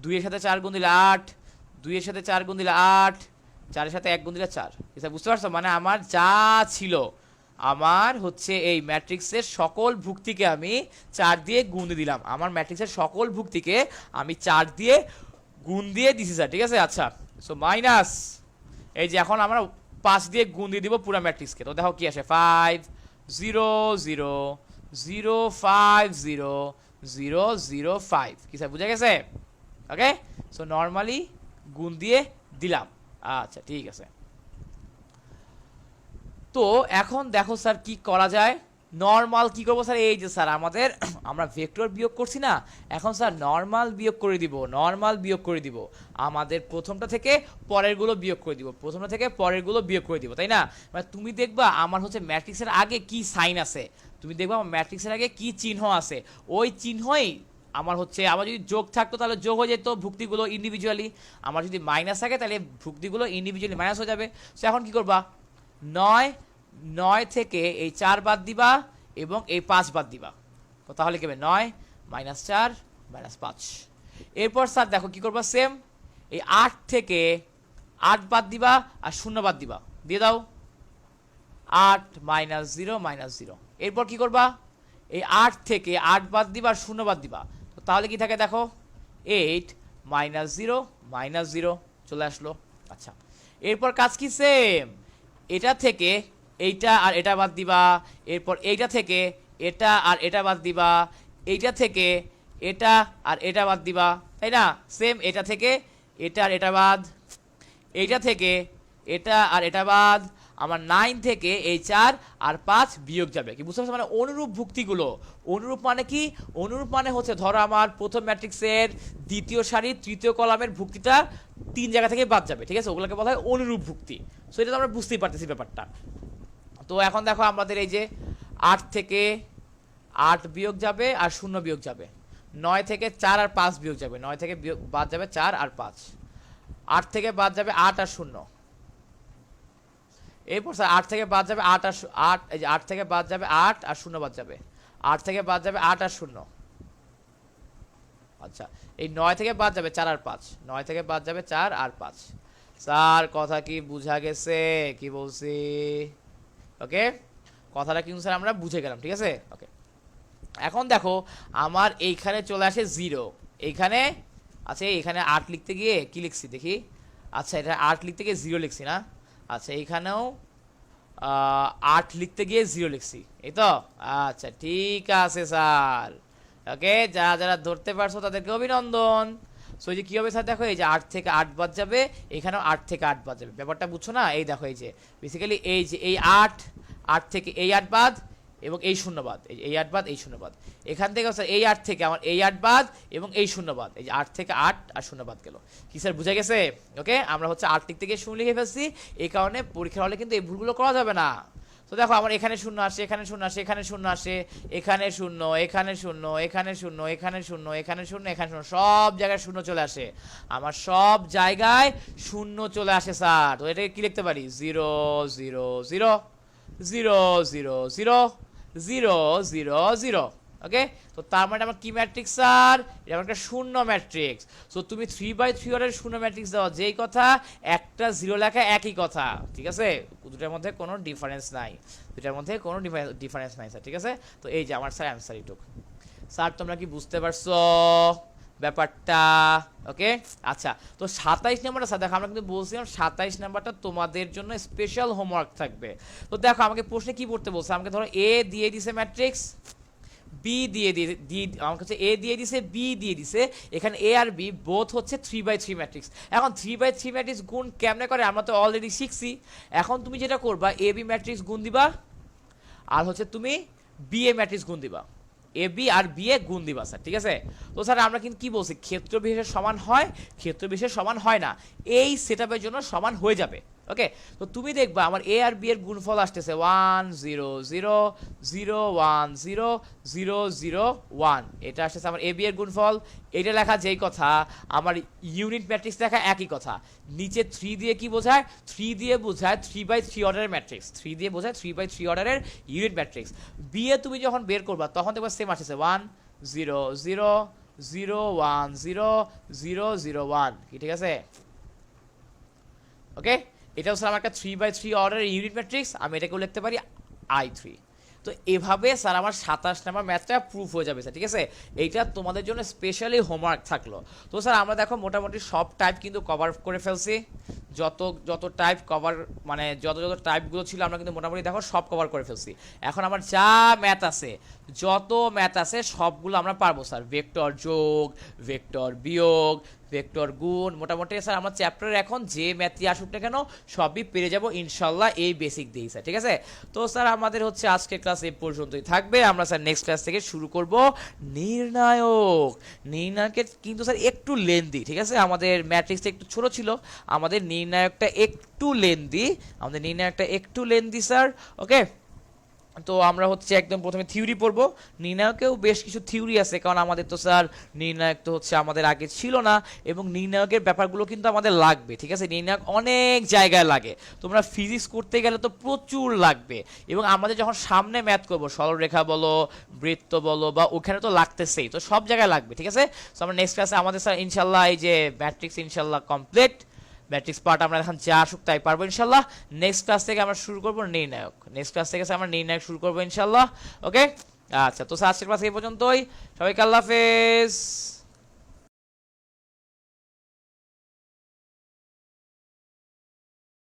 2-এর সাথে 4 গুণ দিলে 8। 2-এর সাথে 4 গুণ দিলে 8। 4-এর সাথে 1 গুণ দিলে 4। এটা বুঝতে পারছো? মানে আমার যা ছিল আমার হচ্ছে এই ম্যাট্রিক্সের সকল ভুক্তিকে আমি 4 দিয়ে গুণ দিয়ে দিলাম, আমার ম্যাট্রিক্সের সকল ভুক্তিকে আমি 4 দিয়ে গুণ দিয়ে দিছি স্যার, ঠিক আছে? আচ্ছা, সো মাইনাস এই যে এখন আমরা 5 দিয়ে গুণ দিয়ে দিব পুরো ম্যাট্রিক্সকে, তো দেখো কি আসে? 5 0 0 0 5 0 0 0 5, কি স্যার বুঝে গেছে? ওকে, সো নর্মালি গুণ দিয়ে দিলাম। আচ্ছা ঠিক আছে, তো এখন দেখো স্যার কি করা যায়। নর্মাল কি করবো স্যার? এই যে স্যার আমাদের আমরা ভেক্টর বিয়োগ করছি না, এখন স্যার নর্মাল বিয়োগ করে দিব, নর্মাল বিয়োগ করে দিব, আমাদের প্রথমটা থেকে পরেরগুলো বিয়োগ করে দিব, প্রথমটা থেকে পরেরগুলো বিয়োগ করে দিব, তাই না? মানে তুমি দেখবা আমার হচ্ছে ম্যাট্রিক্সের আগে কি সাইন আছে, তুমি দেখবা আমার ম্যাট্রিক্সের আগে কি চিহ্ন আছে, ওই চিহ্নই আমার হচ্ছে, আমার যদি যোগ থাকতো তাহলে যোগ হয়ে যেত ভুক্তিগুলো ইন্ডিভিজুয়ালি, আমার যদি মাইনাস থাকে তাহলে ভুক্তিগুলো ইন্ডিভিজুয়ালি মাইনাস হয়ে যাবে। সো এখন কি করবা? 9 থেকে এই 4 বাদ দিবা এবং এই 5 বাদ দিবা, তো তাহলে কি হবে? 9 - 4 - 5। এরপর স্যার দেখো কি করবা? সেম এই 8 থেকে 8 বাদ দিবা আর 0 বাদ দিবা, দিয়ে দাও 8 - 0 - 0। এরপর কি করবা? এই 8 থেকে 8 বাদ দিবা আর 0 বাদ দিবা, তো তাহলে কি থাকে দেখো? 8 - 0 - 0 চলে আসলো। আচ্ছা, এরপর কাজ কি? সেম এটা থেকে এইটা আর এটা বাদ দিবা, এরপর এইটা থেকে এটা আর এটা বাদ দিবা, এইটা থেকে এটা আর এটা বাদ দিবা, তাই না? সেম এটা থেকে এটা আর এটা বাদ, এইটা থেকে এটা আর এটা বাদ, আমার 9 থেকে এই 4 আর 5 বিয়োগ যাবে। কি বুঝতে পারছো? মানে অনুরূপ ভুক্তিগুলো, অনুরূপ মানে কি? অনুরূপ মানে হচ্ছে ধরো আমার প্রথম ম্যাট্রিক্সের দ্বিতীয় সারির তৃতীয় কলামের ভুক্তিটা 3 জায়গা থেকে বাদ যাবে, ঠিক আছে? ওগুলোকে বলা হয় অনুরূপ ভুক্তি। সো এটা তো আমরা বুঝতেই পারতেছি ব্যাপারটা। তো এখন দেখো আমাদের এই যে 8 থেকে 8 বিয়োগ যাবে আর 0 বিয়োগ যাবে, 9 থেকে 4 আর 5 বিয়োগ যাবে, 9 থেকে বাদ যাবে 4 আর 5, 8 থেকে বাদ যাবে 8 আর 0। এরপর স্যার 8 থেকে বাদ যাবে 8 আর 8, এই যে 8 থেকে বাদ যাবে 8 আর 0 বাদ যাবে, 8 থেকে বাদ যাবে 8 আর 0। আচ্ছা, এই 9 থেকে বাদ যাবে 4 আর 5, 9 থেকে বাদ যাবে 4 আর 5। স্যার কথা কি বুঝা গেছে কি বলছি? ওকে, কথাটা কিন্তু স্যার আমরা বুঝে গেলাম, ঠিক আছে? ওকে, এখন দেখো আমার এইখানে চলে আসে 0, এইখানে আচ্ছা এখানে 8 লিখতে গিয়ে কি লিখছি দেখি, আচ্ছা এটা 8 লিখতে গিয়ে 0 লিখছি না, আচ্ছা এইখানেও 8 লিখতে গিয়ে 0 লিখছি, এই তো। আচ্ছা ঠিক আছে স্যার, ওকে যারা যারা ধরতে পারছো তাদেরকে অভিনন্দন। সো এই যে কী হবে স্যার দেখো, এই যে 8 থেকে 8 বাদ যাবে, এখানেও 8 থেকে 8 বাদ যাবে, ব্যাপারটা বুঝছো না? এই দেখো এই যে বেসিক্যালি এই যে এই 8 থেকে এই 8 বাদ এবং এই 0 বাদ, এই 8 বাদ এই 0 বাদ, এখান থেকে স্যার এই 8 থেকে আমার এই 8 বাদ এবং এই 0 বাদ, এই যে 8 থেকে 8 আর 0 বাদ গেল। কি স্যার বুঝা গেছে? ওকে আমরা হচ্ছে 8 লিখতে গিয়ে 0 লিখে ফেলছি, এই কারণে পরীক্ষার হলে কিন্তু এই ভুলগুলো করা যাবে না। তো দেখো আমার এখানে 0 আসে, এখানে 0 আসে, এখানে 0 আসে, এখানে 0, এখানে 0, এখানে 0, এখানে 0, এখানে 0, এখানে 0, সব জায়গায় 0 চলে আসে, আমার সব জায়গায় 0 চলে আসে স্যার। তো এটাকে কি লিখতে পারি? 0 0 0 0 0 0 0 0 0। ওকে, তো তার মানে আমার কি ম্যাট্রিক্স স্যার? এটা আমার একটা শূন্য ম্যাট্রিক্স। সো তুমি 3/3 অর্ডারের শূন্য ম্যাট্রিক্স দাও, যেই কথা একটা 0 লেখা একই কথা, ঠিক আছে? দুটার মধ্যে কোনো ডিফারেন্স নাই, দুটার মধ্যে কোনো ডিফারেন্স নাই স্যার, ঠিক আছে? তো এই যে আমার স্যার অ্যান্সার এটুক। স্যার তোমরা কি বুঝতে পারছো ব্যাপারটা? ওকে আচ্ছা, তো 27 নাম্বারটা স্যার দেখো আমরা কিন্তু বলছিলাম 27 নাম্বারটা তোমাদের জন্য স্পেশাল হোমওয়ার্ক থাকবে। তো দেখো আমাকে প্রশ্নে কি পড়তে বলছে, আমাকে ধরো এ দিয়ে দিছে ম্যাট্রিক্স, বি দিয়ে আমার কাছে এ দিয়ে দিছে, বি দিয়ে দিছে, এখানে এ আর বি বোথ হচ্ছে 3/3 ম্যাট্রিক্স। এখন 3/3 ম্যাট্রিক্স গুণ কেমনে করে আমরা তো অলরেডি শিখছি। এখন তুমি যেটা করবা, এ বি ম্যাট্রিক্স গুণ দিবা, আর হচ্ছে তুমি বি এ ম্যাট্রিক্স গুণ দিবা, A B R B A গুণ দিবা স্যার, ঠিক আছে? তো স্যার আমরা কিন্তু কি বলছি, ক্ষেত্র বিশেষে সমান হয়, ক্ষেত্র বিশেষে সমান হয় না, এই সেটআপের জন্য সমান হয়ে যাবে। ওকে, তো তুমি দেখবা আমার এ আর বি এর গুণফল আসতেছে 1 0 0 0 1 0 0 0 1, এটা আসতেছে আমার এ বি এর গুণফল। এটা লেখা যেই কথা, আমার ইউনিট ম্যাট্রিক্স লেখা একই কথা। নিচে 3 দিয়ে কি বোঝায়? 3 দিয়ে বোঝায় 3/3 অর্ডারের ম্যাট্রিক্স, 3 দিয়ে বোঝায় 3/3 অর্ডারের ইউনিট ম্যাট্রিক্স। বি এ তুমি যখন বের করবা তখন দেখবা সেম আসতেছে 1 0 0 0 1 0 0 0 1, কি ঠিক আছে? ওকে, এটা হচ্ছে আমার একটা 3/3 অর্ডারের ইউনিট ম্যাট্রিক্স, আমি এটাকেও লিখতে পারি I3। তো এভাবে স্যার আমার 27 নাম্বার ম্যাথটা প্রুফ হয়ে যাবে স্যার, ঠিক আছে? এইটা তোমাদের জন্য স্পেশালি হোমওয়ার্ক থাকলো। তো স্যার আমরা দেখো মোটামুটি সব টাইপ কিন্তু কভার করে ফেলছি, যত যত টাইপ কভার মানে যত যত টাইপগুলো ছিল আমরা কিন্তু মোটামুটি দেখো সব কভার করে ফেলছি। এখন আমার যা ম্যাথ আছে, যত ম্যাথ আছে সবগুলো আমরা পারবো স্যার, ভেক্টর যোগ, ভেক্টর বিয়োগ, ভেক্টর গুণ, মোটামুটি স্যার আমার চ্যাপ্টারে এখন যে ম্যাথই আসুক না কেন সবই পেরে যাব ইনশাল্লাহ, এই বেসিক দিয়েই স্যার, ঠিক আছে? তো স্যার আমাদের হচ্ছে আজকের ক্লাস এই পর্যন্তই থাকবে, আমরা স্যার নেক্সট ক্লাস থেকে শুরু করব নির্ণায়ক। নির্ণায়কের কিন্তু স্যার একটু লেন্দি, ঠিক আছে? আমাদের ম্যাট্রিক্সটা একটু ছোট ছিল, আমাদের নির্ণায়কটা একটু লেন্দি, স্যার। ওকে, তো আমরা হচ্ছে একদম প্রথমে থিওরি পড়বো, নির্ণায়কেও বেশ কিছু থিওরি আছে, কারণ আমাদের তো স্যার নির্ণায়ক তো হচ্ছে আমাদের আগে ছিল না, এবং নির্ণায়কের ব্যাপারগুলো কিন্তু আমাদের লাগবে, ঠিক আছে? নির্ণায়ক অনেক জায়গায় লাগে, তোমরা ফিজিক্স করতে গেলে তো প্রচুর লাগবে, এবং আমাদের যখন সামনে ম্যাথ করবো, সরলরেখা বলো, বৃত্ত বলো, বা ওখানে তো লাগতেছেই, তো সব জায়গায় লাগবে, ঠিক আছে? তো আমরা নেক্সট ক্লাসে আমাদের স্যার ইনশাল্লাহ এই যে ম্যাট্রিক্স ইনশাল্লাহ কমপ্লিট, ম্যাট্রিক্স পার্ট আমরা এখন যা আসুক তাই পারবো ইনশাল্লাহ। নেক্সট ক্লাস থেকে আমরা শুরু করবো নির্ণায়ক, নেক্সট ক্লাস থেকে আমরা নির্ণায়ক শুরু করবো ইনশাল্লাহ। ওকে আচ্ছা, তো আজকের ক্লাস এই পর্যন্তই, সবাইকে আল্লাহ হাফেজ।